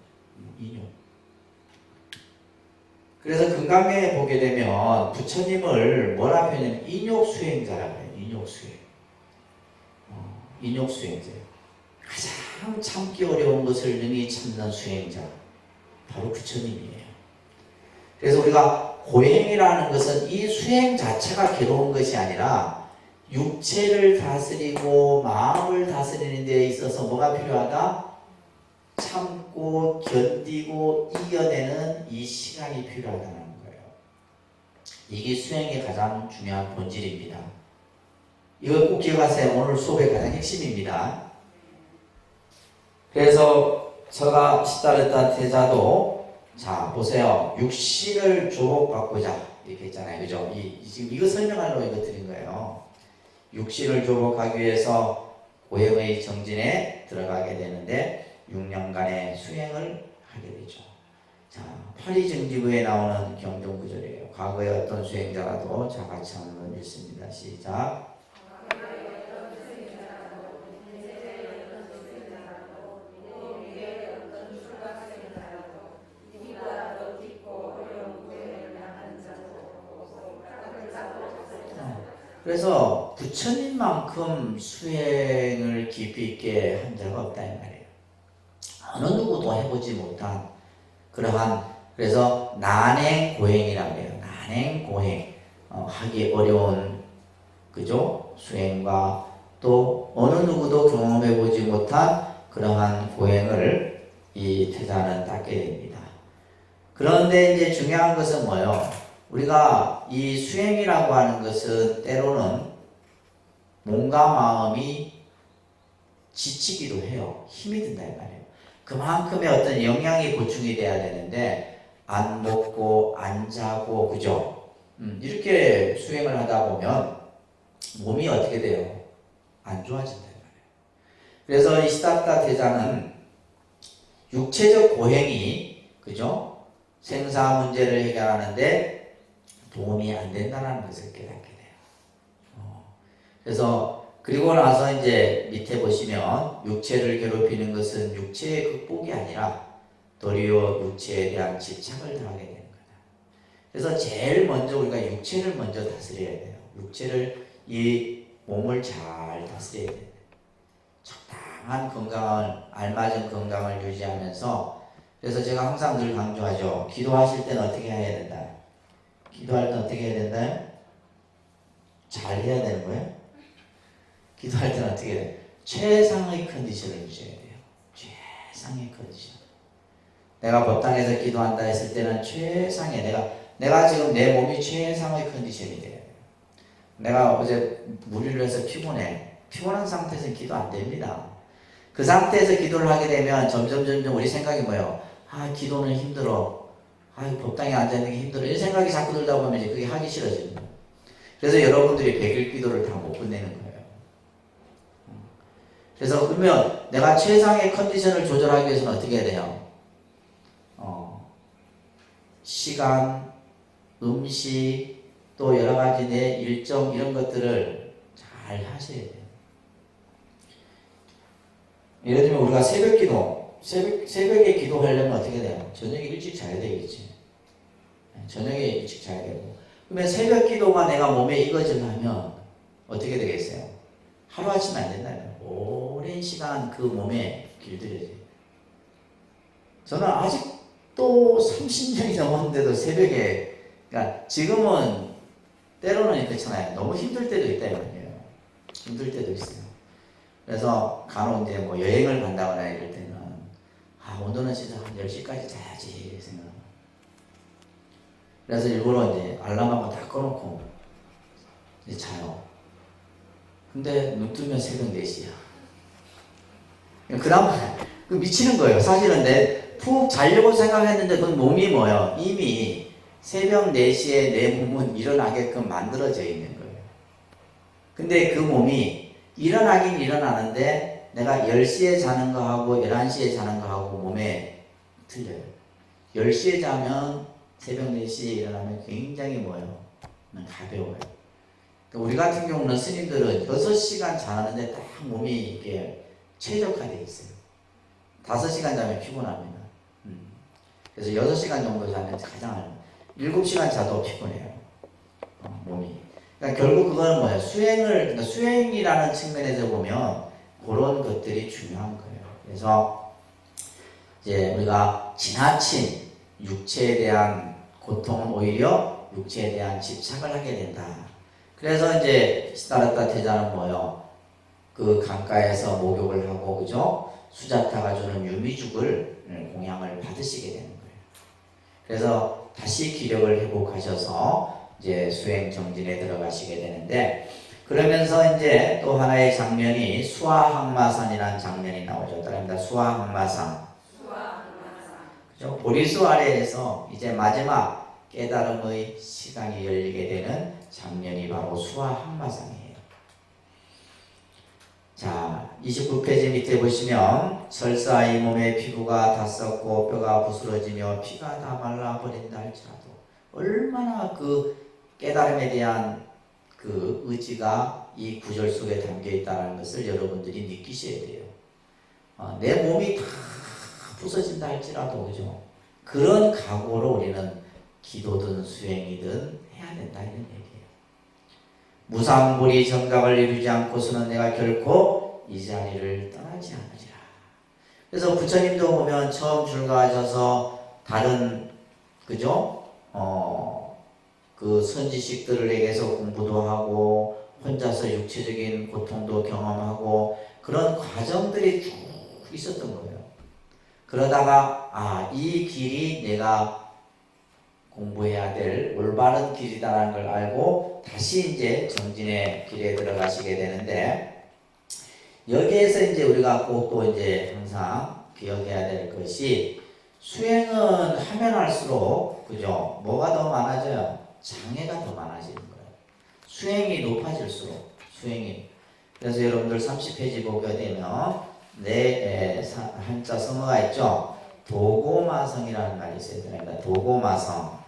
Speaker 1: 그래서 금강경에 보게 되면 부처님을 뭐라 표현하냐면 인욕 수행자라고 해요. 인욕 수행. 인욕 수행자예요. 가장 참기 어려운 것을 능히 참는 수행자. 바로 부처님이에요. 그래서 우리가 고행이라는 것은 이 수행 자체가 괴로운 것이 아니라 육체를 다스리고 마음을 다스리는 데 있어서 뭐가 필요하다? 참고 견디고 이겨내는 이 시간이 필요하다는 거예요. 이게 수행의 가장 중요한 본질입니다. 이걸 꼭 기억하세요. 오늘 수업의 가장 핵심입니다. 그래서 서가 시다르타 태자도 자 보세요. 육신을 조복받고자 이렇게 했잖아요. 그죠? 지금 이거 설명하려고 이거 드린 거예요. 육신을 조복하기 위해서 고행의 정진에 들어가게 되는데 6년간의 수행을 하게 되죠. 자, 파리정지부에 나오는 경전구절이에요. 과거의 어떤 수행자라도 자 같이 한번 읽습니다. 시작. 그래서 부처님만큼 수행을 깊이 있게 한 자가 없다 이 말이에요. 어느 누구도 해보지 못한 그러한 그래서 난행 고행이라고 해요. 난행 고행 하기 어려운 그죠 수행과 또 어느 누구도 경험해보지 못한 그러한 고행을 이 태자는 닦게 됩니다. 그런데 이제 중요한 것은 뭐예요? 우리가 이 수행이라고 하는 것은 때로는 몸과 마음이 지치기도 해요. 힘이 든다 이 말이에요. 그만큼의 어떤 영양이 보충이 돼야 되는데 안 먹고 안 자고 그죠? 이렇게 수행을 하다 보면 몸이 어떻게 돼요? 안 좋아진다 이 말이에요. 그래서 이 시다르타 태자는 육체적 고행이 그죠? 생사 문제를 해결하는데 도움이 안 된다는 것을 깨닫게 돼요. 그래서 그리고 나서 이제 밑에 보시면 육체를 괴롭히는 것은 육체의 극복이 아니라 도리어 육체에 대한 집착을 당하게 되는 거다. 그래서 제일 먼저 우리가 육체를 먼저 다스려야 돼요. 육체를 이 몸을 잘 다스려야 돼요. 적당한 건강을 알맞은 건강을 유지하면서 그래서 제가 항상 늘 강조하죠. 기도하실 때는 어떻게 해야 된다? 기도할 때 어떻게 해야 된다? 잘 해야 되는 거예요? 기도할 때는 어떻게 해야 돼요? 최상의 컨디션을 유지해야 돼요. 최상의 컨디션. 내가 법당에서 기도한다 했을 때는 최상의 내가 지금 내 몸이 최상의 컨디션이 돼요. 내가 어제 무리를 해서 피곤한 상태에서 기도 안 됩니다. 그 상태에서 기도를 하게 되면 점점 우리 생각이 뭐예요? 기도는 힘들어. 법당에 앉아있는 게 힘들어. 이런 생각이 자꾸 들다 보면 이제 그게 하기 싫어지는 거예요. 그래서 여러분들이 100일 기도를 다 못 끝내는 거예요. 그래서 그러면 내가 최상의 컨디션을 조절하기 위해서는 어떻게 해야 돼요? 시간, 음식, 또 여러 가지 내 일정 이런 것들을 잘 하셔야 돼요. 예를 들면 우리가 새벽 기도, 새벽에 기도하려면 어떻게 돼요? 저녁에 일찍 자야 되겠지. 저녁에 일찍 자야 되고. 그러면 새벽 기도가 내가 몸에 익어지려면 어떻게 되겠어요? 하루아침에 안 된다면 오랜 시간 그 몸에 길들여야 돼요. 저는 아직도 30년이 넘었는데도 새벽에, 그러니까 지금은 때로는 그렇잖아요. 너무 힘들 때도 있다 이 말이에요. 힘들 때도 있어요. 그래서 간혹 이제 뭐 여행을 간다거나 이럴 때는 오늘은 진짜 한 10시까지 자야지 생각합니다. 그래서 일부러 이제 알람하고 다 꺼놓고 이제 자요. 근데 눈 뜨면 새벽 4시야. 그다음 미치는 거예요. 사실은 푹 자려고 생각했는데 그 몸이 뭐예요? 이미 새벽 4시에 내 몸은 일어나게끔 만들어져 있는 거예요. 근데 그 몸이 일어나긴 일어나는데 내가 10시에 자는 거하고 11시에 자는 거하고 몸에 틀려요. 10시에 자면 새벽 4시에 일어나면 굉장히 뭐예요? 가벼워요. 우리 같은 경우는 스님들은 6시간 자는데 딱 몸이 이렇게 최적화되어 있어요. 5시간 자면 피곤합니다. 그래서 6시간 정도 자면 가장 7시간 자도 피곤해요. 몸이. 그러니까 결국 그거는 뭐예요? 그러니까 수행이라는 측면에서 보면 그런 것들이 중요한 거예요. 그래서 이제 우리가 지나친 육체에 대한 고통은 오히려 육체에 대한 집착을 하게 된다. 그래서 이제 시다르타 태자는 뭐예요? 그 강가에서 목욕을 하고, 그죠? 수자타가 주는 유미죽을 공양을 받으시게 되는 거예요. 그래서 다시 기력을 회복하셔서 이제 수행 정진에 들어가시게 되는데, 그러면서 이제 또 하나의 장면이 수화항마산이라는 장면이 나오죠. 따라합니다. 수화항마산. 그죠? 보리수 아래에서 이제 마지막 깨달음의 시간이 열리게 되는 장면이 바로 수화항마산이에요. 자, 29페이지 밑에 보시면 설사 이 몸의 피부가 다 썩고 뼈가 부스러지며 피가 다 말라버린다 할지라도 얼마나 그 깨달음에 대한 그 의지가 이 구절 속에 담겨 있다는 것을 여러분들이 느끼셔야 돼요. 내 몸이 다 부서진다 할지라도, 그죠? 그런 각오로 우리는 기도든 수행이든 해야 된다 이런 얘기예요. 무상불이 정각을 이루지 않고서는 내가 결코 이 자리를 떠나지 않으리라. 그래서 부처님도 보면 처음 출가하셔서 다른, 그죠? 그 선지식들에게서 공부도 하고 혼자서 육체적인 고통도 경험하고 그런 과정들이 쭉 있었던 거예요. 그러다가 이 길이 내가 공부해야 될 올바른 길이다라는 걸 알고 다시 이제 정진의 길에 들어가시게 되는데, 여기에서 이제 우리가 꼭 또 이제 항상 기억해야 될 것이, 수행은 하면 할수록, 그죠? 뭐가 더 많아져요? 장애가 더 많아지는 거예요. 수행이 높아질수록, 수행이. 그래서 여러분들 30페이지 보게 되면 한자 성어가 있죠. 도고마성이라는 말이 있어요. 그러니까 도고마성.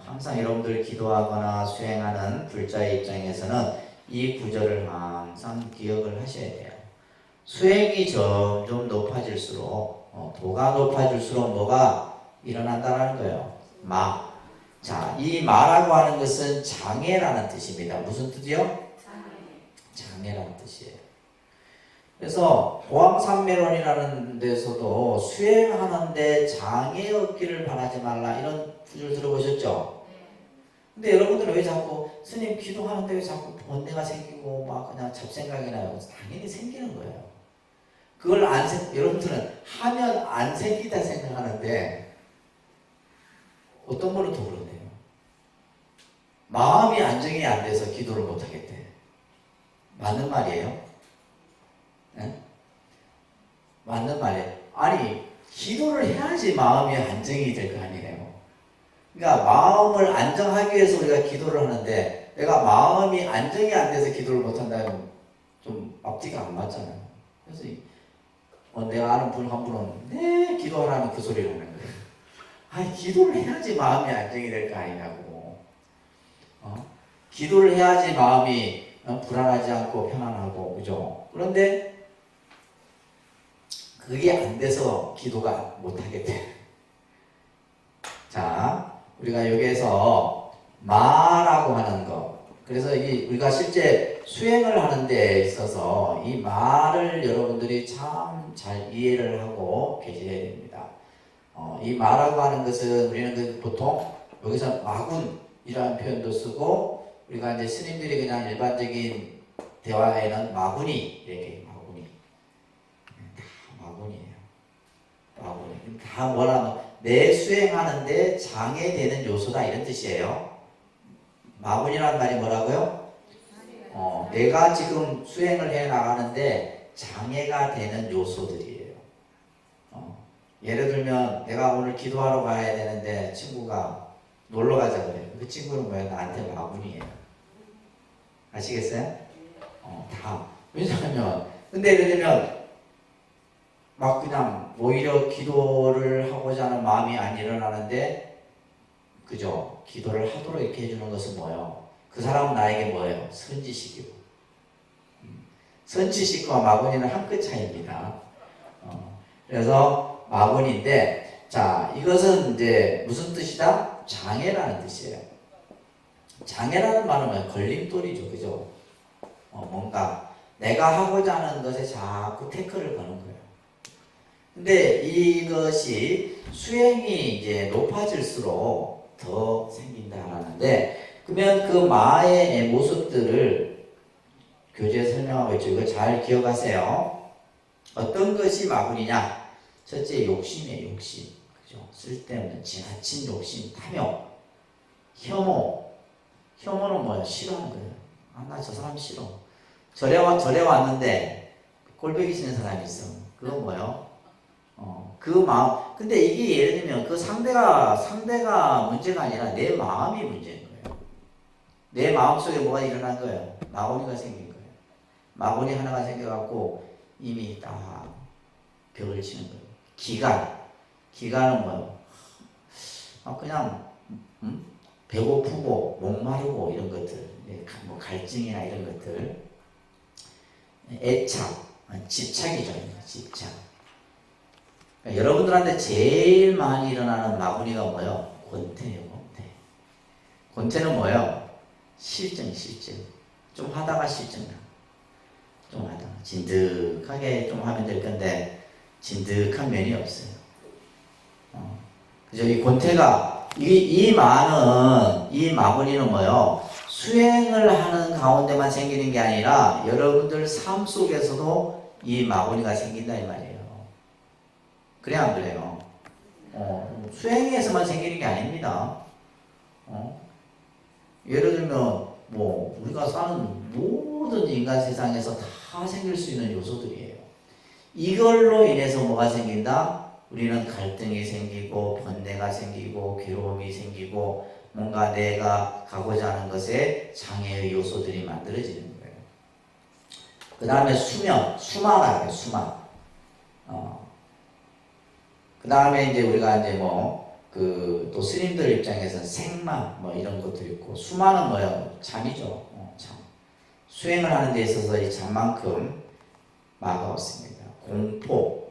Speaker 1: 항상 여러분들 기도하거나 수행하는 불자의 입장에서는 이 구절을 항상 기억을 하셔야 돼요. 수행이 점점 높아질수록, 도가 높아질수록 뭐가 일어난다는 거예요? 자, 이 마라고 하는 것은 장애라는 뜻입니다. 무슨 뜻이요? 장애라는 뜻이에요. 그래서 보암산매론이라는 데서도 수행하는데 장애 없기를 바라지 말라 이런 구절 들어보셨죠? 근데 여러분들은 왜 자꾸 스님 기도하는데 왜 자꾸 번뇌가 생기고 막 그냥 잡생각이 나요? 당연히 생기는 거예요. 그걸 여러분들은 하면 안 생기다 생각하는데 어떤 분은 더 그러네요. 마음이 안정이 안 돼서 기도를 못 하겠대. 맞는 말이에요? 네? 맞는 말이에요. 아니, 기도를 해야지 마음이 안정이 될 거 아니에요. 그러니까 마음을 안정하기 위해서 우리가 기도를 하는데 내가 마음이 안정이 안 돼서 기도를 못 한다면 좀 앞뒤가 안 맞잖아요. 그래서 내가 아는 분 한 분은 네 기도하라는 그 소리를 하는 거예요. 아니, 기도를 해야지 마음이 안정이 될 거 아니냐고. 기도를 해야지 마음이 불안하지 않고 편안하고, 그죠? 그런데 그게 안 돼서 기도가 못하게 돼. 자, 우리가 여기에서 마라고 하는 거. 그래서 우리가 실제 수행을 하는 데 있어서 이 말을 여러분들이 참 잘 이해를 하고 계셔야 됩니다. 이 마라고 하는 것은 우리는 보통 여기서 마군이라는 표현도 쓰고 우리가 이제 스님들이 그냥 일반적인 대화에는 마군이 이렇게 마군이 다 마군이에요. 마군이 다 뭐라면 내 수행하는데 장애되는 요소다 이런 뜻이에요. 마군이라는 말이 뭐라고요? 내가 지금 수행을 해 나가는데 장애가 되는 요소들이에요. 예를 들면 내가 오늘 기도하러 가야 되는데 친구가 놀러 가자 그래요. 그 친구는 뭐예요? 나한테 마군이에요. 아시겠어요? 다. 왜냐하면 근데 예를 들면 막 그냥 오히려 기도를 하고자 하는 마음이 안 일어나는데 그죠? 기도를 하도록 이렇게 해주는 것은 뭐예요? 그 사람은 나에게 뭐예요? 선지식이고. 선지식과 마군이는 한 끗 차이입니다. 그래서 마군인데, 자, 이것은 이제 무슨 뜻이다? 장애라는 뜻이에요. 장애라는 말은 뭐예요? 걸림돌이죠. 그죠? 뭔가 내가 하고자 하는 것에 자꾸 태클을 거는 거예요. 근데 이것이 수행이 이제 높아질수록 더 생긴다라는데, 그러면 그 마의 모습들을 교재에 설명하고 있죠. 이거 잘 기억하세요. 어떤 것이 마군이냐? 첫째, 욕심이에요. 욕심. 그죠? 쓸데없는 지나친 욕심, 탐욕, 혐오. 혐오는 뭐야? 싫어하는 거예요. 나 저 사람 싫어. 절에 왔는데 꼴보기 싫은 사람이 있어. 그건 뭐예요? 그 마음. 근데 이게 예를 들면 그 상대가 문제가 아니라 내 마음이 문제인 거예요. 내 마음 속에 뭐가 일어난 거예요? 마구니가 생긴 거예요. 마구니 하나가 생겨갖고 이미 딱 벽을 치는 거예요. 기간은 뭐예요? 그냥 배고프고 목마르고 이런 것들, 뭐 갈증이나 이런 것들, 애착, 집착이죠. 집착. 그러니까 여러분들한테 제일 많이 일어나는 마구니가 뭐예요? 권태예요. 권태는 뭐예요? 실증. 좀 하다가 실증나. 좀 하다가 진득하게 좀 하면 될 건데 진득한 면이 없어요. 그죠? 이 권태가 이 마구니는 뭐예요? 수행을 하는 가운데만 생기는 게 아니라 여러분들 삶 속에서도 이 마구니가 생긴다 이 말이에요. 그래 안 그래요? 수행에서만 생기는 게 아닙니다. 예를 들면 뭐 우리가 사는 모든 인간 세상에서 다 생길 수 있는 요소들이에요. 이걸로 인해서 뭐가 생긴다? 우리는 갈등이 생기고 번뇌가 생기고 괴로움이 생기고 뭔가 내가 가고자 하는 것에 장애의 요소들이 만들어지는 거예요. 그 다음에 수마라고 해요. 수마. 그 다음에 이제 우리가 이제 또 스님들 입장에서는 생마 이런 것도 있고, 수마는 뭐예요? 잠이죠. 잠. 수행을 하는 데 있어서 이 잠만큼 마가 없습니다. 공포.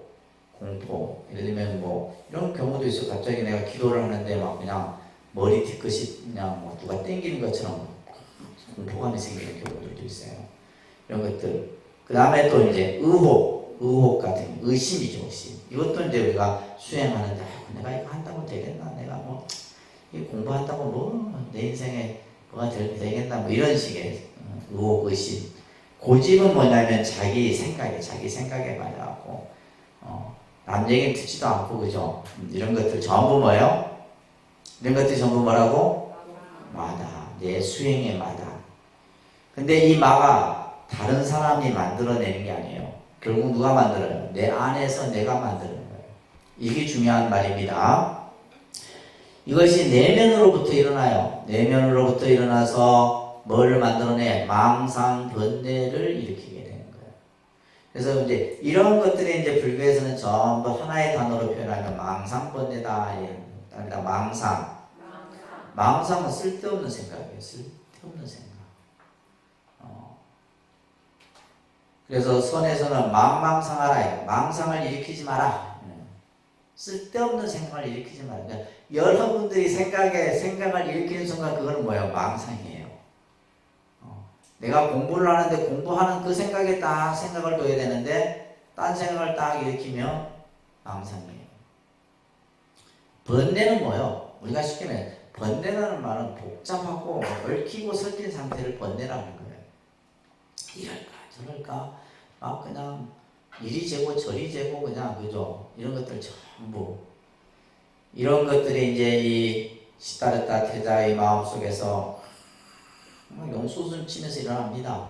Speaker 1: 예를 들면 이런 경우도 있어. 갑자기 내가 기도를 하는데 막 그냥 머리 뒤끝이 그냥 누가 땡기는 것처럼 공포감이 생기는 경우들도 있어요. 이런 것들. 그 다음에 또 이제 의혹 같은 의심이죠. 의심. 이것도 이제 우리가 수행하는데 내가 이거 한다고 되겠나? 내가 이 공부한다고 내 인생에 뭐가 되겠나? 이런 식의 의혹, 의심. 고집은 뭐냐면 자기 생각에 맞아갖고 남 얘기는 듣지도 않고 그죠? 이런 것들 전부 뭐예요? 이런 것들이 전부 뭐라고? 마다. 내 수행의 마다. 근데 이 마가 다른 사람이 만들어내는 게 아니에요. 결국 누가 만들어요? 내 안에서 내가 만드는 거예요. 이게 중요한 말입니다. 이것이 내면으로부터 일어나요. 내면으로부터 일어나서 뭐를 만들어내? 망상, 번뇌를 일으키게 되는 거예요. 그래서 이제 이런 것들이 이제 불교에서는 전부 하나의 단어로 표현하면 망상, 번뇌다. 그러니까 망상은 쓸데없는 생각이에요. 쓸데없는 생각. 그래서 선에서는 망망상하라. 망상을 일으키지 마라. 쓸데없는 생각을 일으키지 마라. 그러니까 여러분들이 생각을 일으키는 순간 그거는 뭐예요? 망상이에요. 내가 공부를 하는데 공부하는 그 생각에 딱 생각을 둬야 되는데 딴 생각을 딱 일으키면 망상이에요. 번뇌는 뭐예요? 우리가 쉽게 말해 번뇌라는 말은 복잡하고 얽히고 설킨 상태를 번뇌라는 거예요. 이럴까 저럴까 막 그냥 이리 재고 저리 재고 그냥 그죠? 이런 것들 전부 이런 것들이 이제 이 시다르타 태자의 마음속에서 용수순 치면서 일어납니다.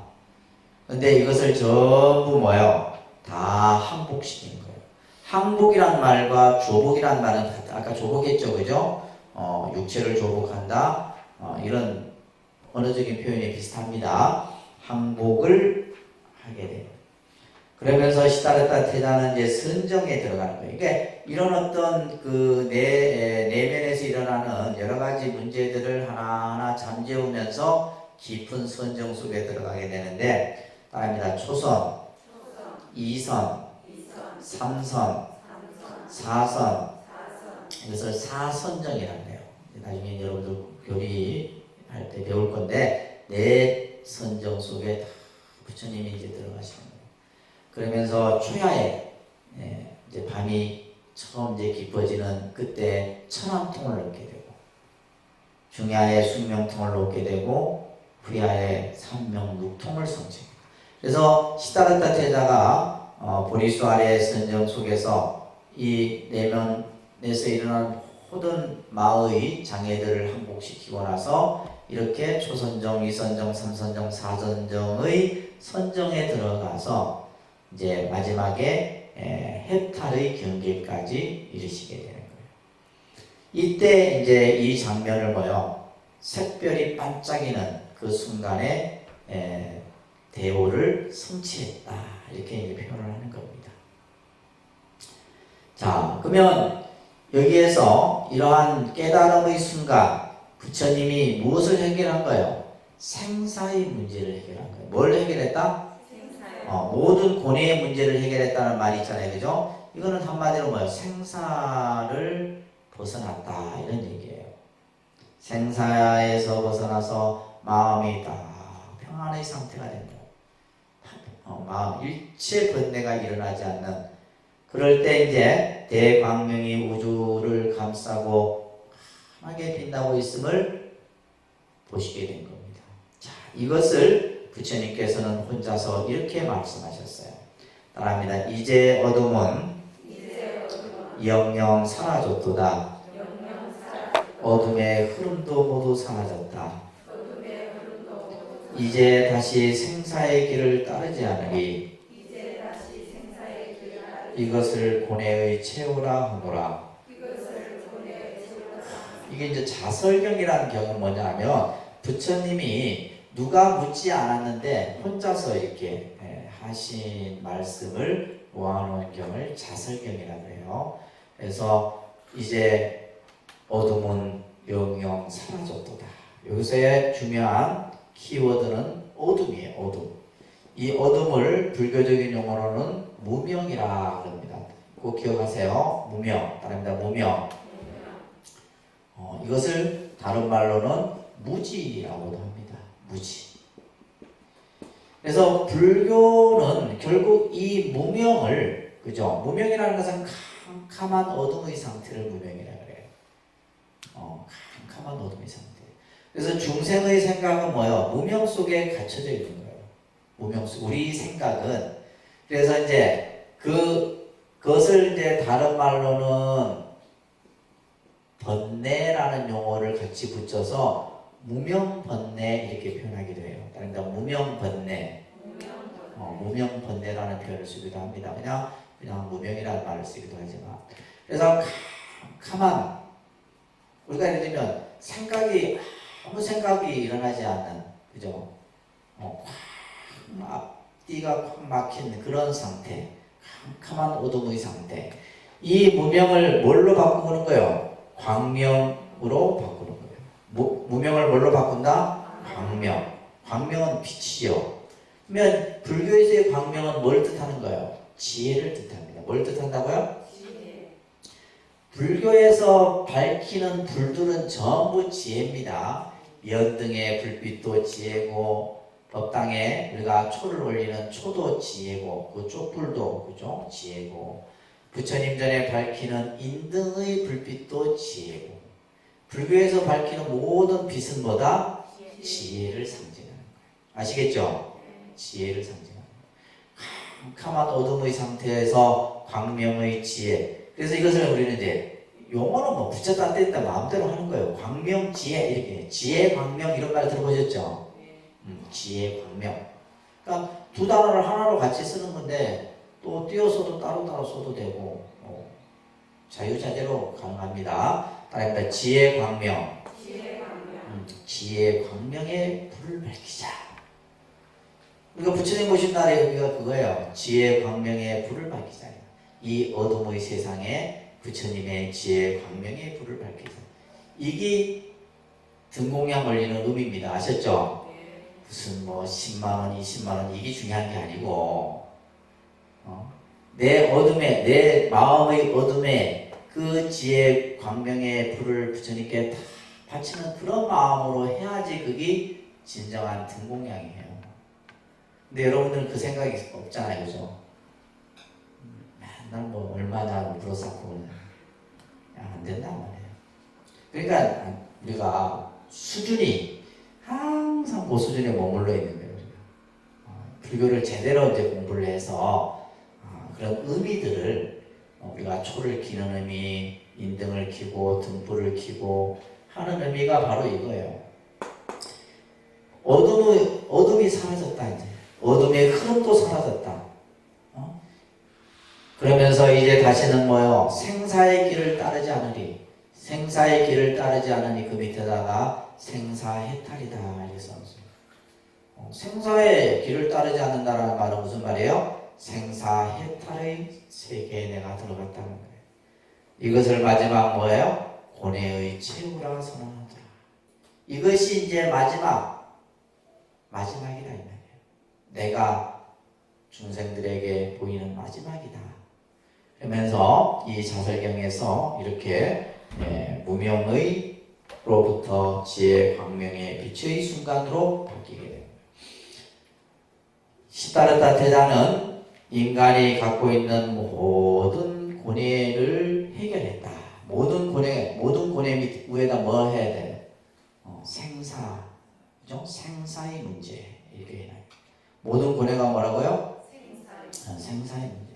Speaker 1: 근데 이것을 전부 뭐예요? 다 항복시키는 거예요. 항복이란 말과 조복이란 말은 아까 조복했죠, 그죠? 육체를 조복한다. 이런 언어적인 표현이 비슷합니다. 항복을 하게 돼요. 그러면서 시다르타 태자는 이제 선정에 들어가는 거예요. 그러니까 이런 어떤 그 내면에서 일어나는 여러 가지 문제들을 하나하나 잠재우면서 깊은 선정 속에 들어가게 되는데, 따라합니다. 초선, 이선, 삼선, 사선, 이것을 사선정이라고 해요. 나중에 여러분들 교리할 때 배울 건데, 네 선정 속에 부처님이 이제 들어가시는 거예요. 그러면서 초야에 이제 밤이 처음 이제 깊어지는 그때 천왕통을 놓게 되고, 중야에 숙명통을 놓게 되고, 후야에 삼명육통을 성취합니다. 그래서 시다르타 태자가 보리수 아래의 선정 속에서 이 내면에서 일어난 모든 마의 장애들을 항복시키고 나서 이렇게 초선정, 이선정, 삼선정, 사선정의 선정에 들어가서 이제 마지막에 해탈의 경계까지 이르시게 되는 거예요. 이때 이제 이 장면을 뭐요? 샛별이 반짝이는 그 순간에 대오를 성취했다. 이렇게 이제 표현을 하는 겁니다. 자, 그러면 여기에서 이러한 깨달음의 순간 부처님이 무엇을 해결한 거예요? 생사의 문제를 해결한 거예요. 뭘 해결했다? 모든 고뇌의 문제를 해결했다는 말이 있잖아요. 그죠? 이거는 한마디로 뭐예요? 생사를 벗어났다. 이런 얘기예요. 생사에서 벗어나서 마음이 다 평안의 상태가 된다. 마음 일체 번뇌가 일어나지 않는, 그럴 때 이제 대광명이 우주를 감싸고 환하게 빛나고 있음을 보시게 된 겁니다. 자, 이것을 부처님께서는 혼자서 이렇게 말씀하셨어요. 따라합니다. 이제 어둠은 영영 사라졌도다. 어둠의 흐름도 모두 사라졌다. 이제 다시 생사의 길을 따르지 않으리. 이것을 고뇌의 채우라 하노라. 이게 이제 자설경이라는 경우는 뭐냐면 부처님이 누가 묻지 않았는데 혼자서 이렇게 하신 말씀을 모아놓은 경을 자설경이라고 해요. 그래서 이제 어둠은 영영 사라졌도다. 여기서의 중요한 키워드는 어둠이에요. 어둠. 이 어둠을 불교적인 용어로는 무명이라 합니다. 꼭 기억하세요. 무명. 따릅니다. 무명. 이것을 다른 말로는 무지라고도 합니다. 무지. 그래서 불교는 결국 이 무명을, 그죠? 무명이라는 것은 캄캄한 어둠의 상태를 무명이라 그래요. 캄캄한 어둠의 상태. 그래서 중생의 생각은 뭐예요? 무명 속에 갇혀져 있는 거예요. 무명 속. 우리 생각은. 그래서 이제 그것을 이제 다른 말로는 번뇌라는 용어를 같이 붙여서 무명번뇌 이렇게 표현하기도 해요. 그러니까 무명번뇌, 무명번뇌라는 표현을 쓰기도 합니다. 그냥 무명이라는 말을 쓰기도 하지만, 그래서 캄캄한, 우리가 예를 들면 아무 생각이 일어나지 않는, 그죠? 앞뒤가 꽉 막힌 그런 상태, 캄캄한 어둠의 상태. 이 무명을 뭘로 바꾸는 거예요? 광명으로 바꾸는 거예요. 무명을 뭘로 바꾼다? 광명. 광명은 빛이요. 그러면 불교에서의 광명은 뭘 뜻하는 거예요? 지혜를 뜻합니다. 뭘 뜻한다고요? 불교에서 밝히는 불들은 전부 지혜입니다. 연등의 불빛도 지혜고, 법당에 우리가 초를 올리는 초도 지혜고, 그 촛불도 그죠? 지혜고, 부처님 전에 밝히는 인등의 불빛도 지혜고, 불교에서 밝히는 모든 빛은 뭐다? 지혜를 상징하는 거예요. 아시겠죠? 지혜를 상징하는 거예요. 캄캄한 어둠의 상태에서 광명의 지혜. 그래서 이것을 우리는 이제 용어는 뭐 붙였다 뗐다 마음대로 하는 거예요. 광명, 지혜 이렇게. 지혜, 광명 이런 말 들어보셨죠? 지혜, 광명. 그러니까 두 단어를 하나로 같이 쓰는 건데 또 띄어서도 따로따로 써도 되고 자유자재로 가능합니다. 따라합니다. 지혜, 광명. 지혜, 광명의 불을 밝히자. 우리가 부처님 오신 날에 여기가 그거예요. 지혜, 광명의 불을 밝히자. 이 어둠의 세상에 부처님의 지혜, 광명의 불을 밝히자. 이게 등공양 올리는 의미입니다. 아셨죠? 무슨 뭐 10만원, 20만원 이게 중요한 게 아니고 내 어둠에, 내 마음의 어둠에 그 지혜, 광명의 불을 부처님께 다 바치는 그런 마음으로 해야지 그게 진정한 등공양이에요. 근데 여러분들은 그 생각이 없잖아요. 그죠? 맨날 뭐 얼마나 물어쌓고 안 된단 말이에요. 그러니까 우리가 수준이 항상 그 수준에 머물러 있는 거예요. 불교를 제대로 이제 공부를 해서 그런 의미들을 우리가 초를 키는 의미, 인등을 키고 등불을 키고 하는 의미가 바로 이거예요. 어둠이 사라졌다 이제. 어둠의 흐름도 사라졌다. 그러면서 이제 다시는 뭐요? 생사의 길을 따르지 않으리. 생사의 길을 따르지 않으니 그 밑에다가 생사해탈이다 이렇게 써놨어요. 생사의 길을 따르지 않는다라는 말은 무슨 말이에요? 생사해탈의 세계에 내가 들어갔다는 거예요. 이것을 마지막 뭐예요? 고뇌의 최후라 선언하더라. 이것이 이제 마지막이다 이 말이에요. 내가 중생들에게 보이는 마지막이다. 그러면서 이 자설경에서 이렇게 무명의로부터 지혜 광명의 빛의 순간으로 바뀌게 됩니다. 시타르타 태자는 인간이 갖고 있는 모든 고뇌를 해결했다. 모든 고뇌 위에다 뭐 해야 돼? 생사, 그죠? 생사의 문제 이렇게 해놔요. 모든 고뇌가 뭐라고요? 생사의 문제.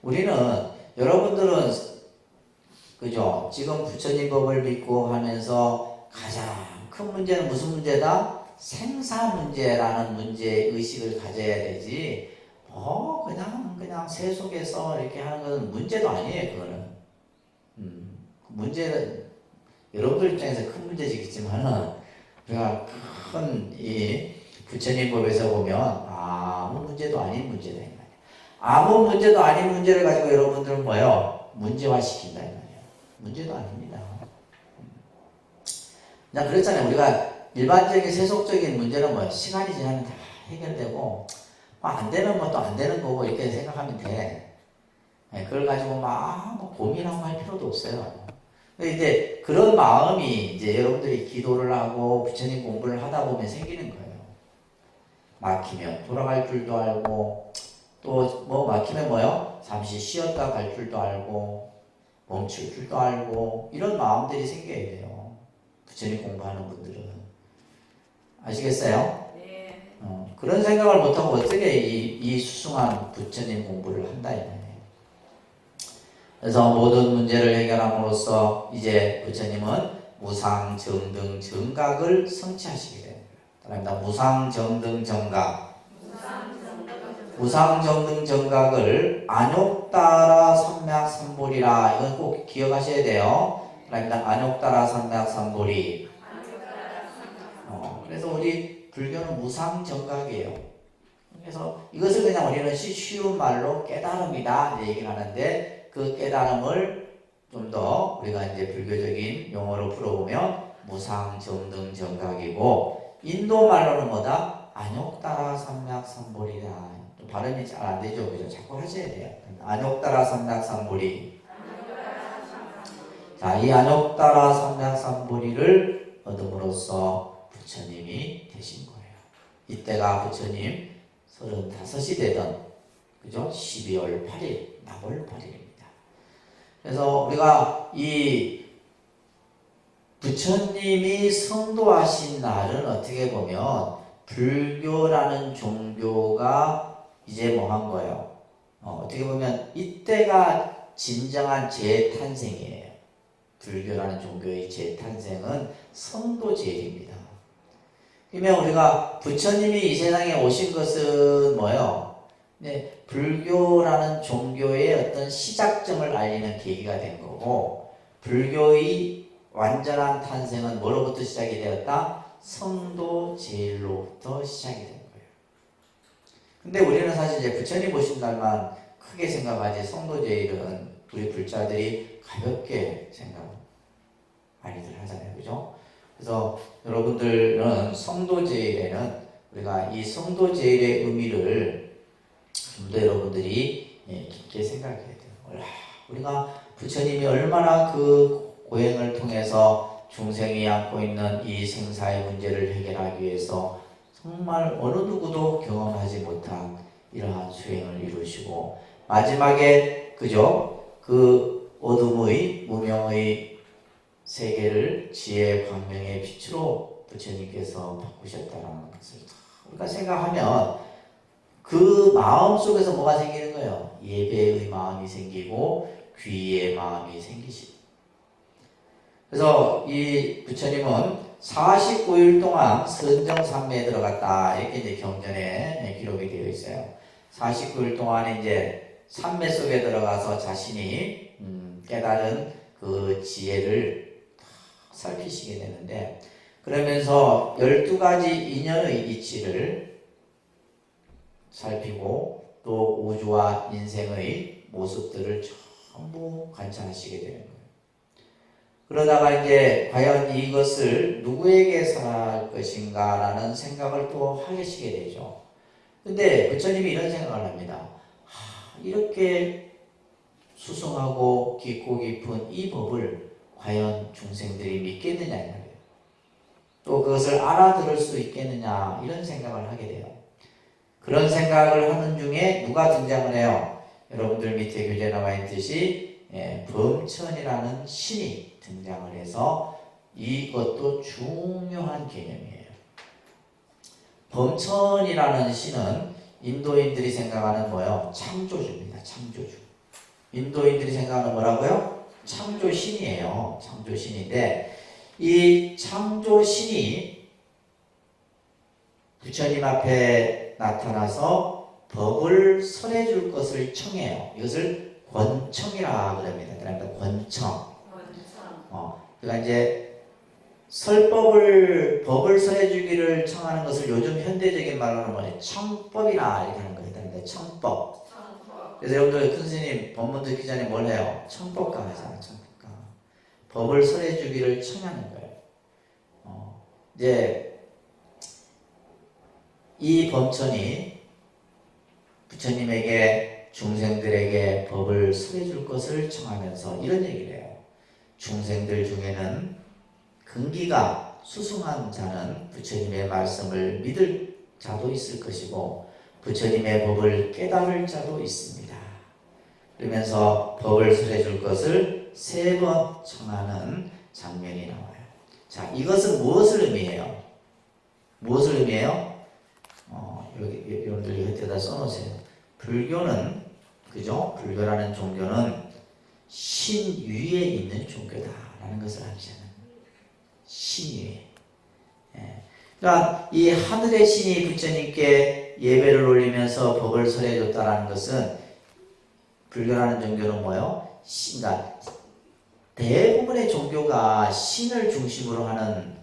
Speaker 1: 우리는 여러분들은 그죠? 지금 부처님 법을 믿고 하면서 가장 큰 문제는 무슨 문제다? 생사 문제라는 문제 의식을 가져야 되지. 그냥 세속에서 이렇게 하는 것은 문제도 아니에요. 그거는 문제는 여러분들 입장에서 큰 문제지겠지만은 우리가 큰 이 부처님 법에서 보면 아무 문제도 아닌 문제다 이 말이에요. 아무 문제도 아닌 문제를 가지고 여러분들은 뭐예요? 문제화시킨다 이 말이에요. 문제도 아닙니다. 그냥 그랬잖아요. 우리가 일반적인 세속적인 문제는 뭐예요? 시간이 지나면 다 해결되고 안 되는 것도 안 되는 거고 이렇게 생각하면 돼. 그걸 가지고 막 고민하고 할 필요도 없어요. 이제 그런 마음이 이제 여러분들이 기도를 하고 부처님 공부를 하다 보면 생기는 거예요. 막히면 돌아갈 줄도 알고 또 뭐 막히면 뭐요? 잠시 쉬었다 갈 줄도 알고 멈출 줄도 알고 이런 마음들이 생겨야 돼요. 부처님 공부하는 분들은. 아시겠어요?
Speaker 2: 네.
Speaker 1: 그런 생각을 못하고 어떻게 이 수승한 부처님 공부를 한다 이 말이에요. 그래서 모든 문제를 해결함으로써 이제 부처님은 무상, 정등, 정각을 성취하시게 됩니다. 그러니까 무상, 정등, 정각. 무상, 정등, 정각을 안욕따라 삼맥 삼보리라. 이건 꼭 기억하셔야 돼요. 그러니까 안욕따라 삼맥 삼보리. 그래서 우리 불교는 무상, 정각이에요. 그래서 이것을 그냥 우리는 쉬운 말로 깨달음이다 얘기를 하는데 그 깨달음을 좀 더 우리가 이제 불교적인 용어로 풀어보면 무상, 정등, 정각이고 인도 말로는 뭐다? 안욕따라 삼맥삼보리라. 좀 발음이 잘 안 되죠, 그죠? 자꾸 하셔야 돼요. 안욕따라 삼맥삼보리. 자, 이 안욕따라 삼맥삼보리를 얻음으로써 부처님이 되신 거예요. 이때가 부처님 35이 되던, 그죠? 12월 8일, 나벌 8일입니다. 그래서 우리가 이 부처님이 성도하신 날은 어떻게 보면 불교라는 종교가 이제 뭐 한 거예요? 어떻게 보면 이때가 진정한 재탄생이에요. 불교라는 종교의 재탄생은 성도제일입니다. 그러면 우리가 부처님이 이 세상에 오신 것은 뭐예요? 네, 불교라는 종교의 어떤 시작점을 알리는 계기가 된 거고, 불교의 완전한 탄생은 뭐로부터 시작이 되었다? 성도제일로부터 시작이 된 거예요. 근데 우리는 사실 이제 부처님 오신 날만 크게 생각하지, 성도제일은 우리 불자들이 가볍게 생각 많이들 하잖아요. 그죠? 그래서 여러분들은 성도제일에는 우리가 이 성도제일의 의미를 좀 더 여러분들이 깊게 생각해야 돼요. 우리가 부처님이 얼마나 그 고행을 통해서 중생이 안고 있는 이 생사의 문제를 해결하기 위해서 정말 어느 누구도 경험하지 못한 이러한 수행을 이루시고, 마지막에 그죠? 그 어둠의 무명의 세계를 지혜 광명의 빛으로 부처님께서 바꾸셨다는 것을 우리가 생각하면 그 마음 속에서 뭐가 생기는 거예요? 예배의 마음이 생기고 귀의 마음이 생기시죠. 그래서 이 부처님은 49일 동안 선정산매에 들어갔다, 이렇게 이제 경전에 기록이 되어 있어요. 49일 동안 이제 산매 속에 들어가서 자신이 깨달은 그 지혜를 살피시게 되는데, 그러면서 12가지 인연의 이치를 살피고 또 우주와 인생의 모습들을 전부 관찰하시게 되는 거예요. 그러다가 이제 과연 이것을 누구에게 설할 것인가 라는 생각을 또 하시게 되죠. 근데 부처님이 이런 생각을 합니다. 이렇게 수승하고 깊고 깊은 이 법을 과연 중생들이 믿겠느냐 이 말이에요. 또 그것을 알아들을 수 있겠느냐, 이런 생각을 하게 돼요. 그런 생각을 하는 중에 누가 등장을 해요? 여러분들 밑에 교재에 나와 있듯이 범천이라는 신이 등장을 해서, 이것도 중요한 개념이에요. 범천이라는 신은 인도인들이 생각하는 뭐예요? 창조주입니다. 창조주. 인도인들이 생각하는 뭐라고요? 창조신이에요. 창조신인데, 이 창조신이 부처님 앞에 나타나서 법을 설해줄 것을 청해요. 이것을 권청이라 그럽니다. 그러니까 권청. 그러니까 이제 법을 설해주기를 청하는 것을 요즘 현대적인 말로는 뭐냐, 청법이라 이렇게 하는 거예요. 그러니까 청법. 그래서 여러분들 큰 스님 법문 듣기 전에 뭘 해요? 청법가 하잖아요. 청법가. 법을 설해주기를 청하는 거예요. 이제 이 범천이 부처님에게 중생들에게 법을 설해줄 것을 청하면서 이런 얘기를 해요. 중생들 중에는 근기가 수승한 자는 부처님의 말씀을 믿을 자도 있을 것이고, 부처님의 법을 깨달을 자도 있습니다. 그러면서 법을 설해줄 것을 3번 청하는 장면이 나와요. 자, 이것은 무엇을 의미해요? 무엇을 의미해요? 여기 여러분들 여기다 써놓으세요. 불교는, 그죠? 불교라는 종교는 신 위에 있는 종교다라는 것을 알잖아요. 신 위에. 그러니까 이 하늘의 신이 부처님께 예배를 올리면서 법을 설해줬다라는 것은, 불교라는 종교는 뭐예요? 그러니까 대부분의 종교가 신을 중심으로 하는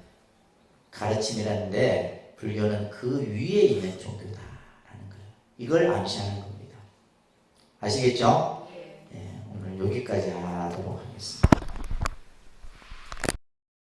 Speaker 1: 가르침이라는데, 불교는 그 위에 있는 종교다라는 거예요. 이걸 암시하는 겁니다. 아시겠죠? 오늘 여기까지 하도록 하겠습니다.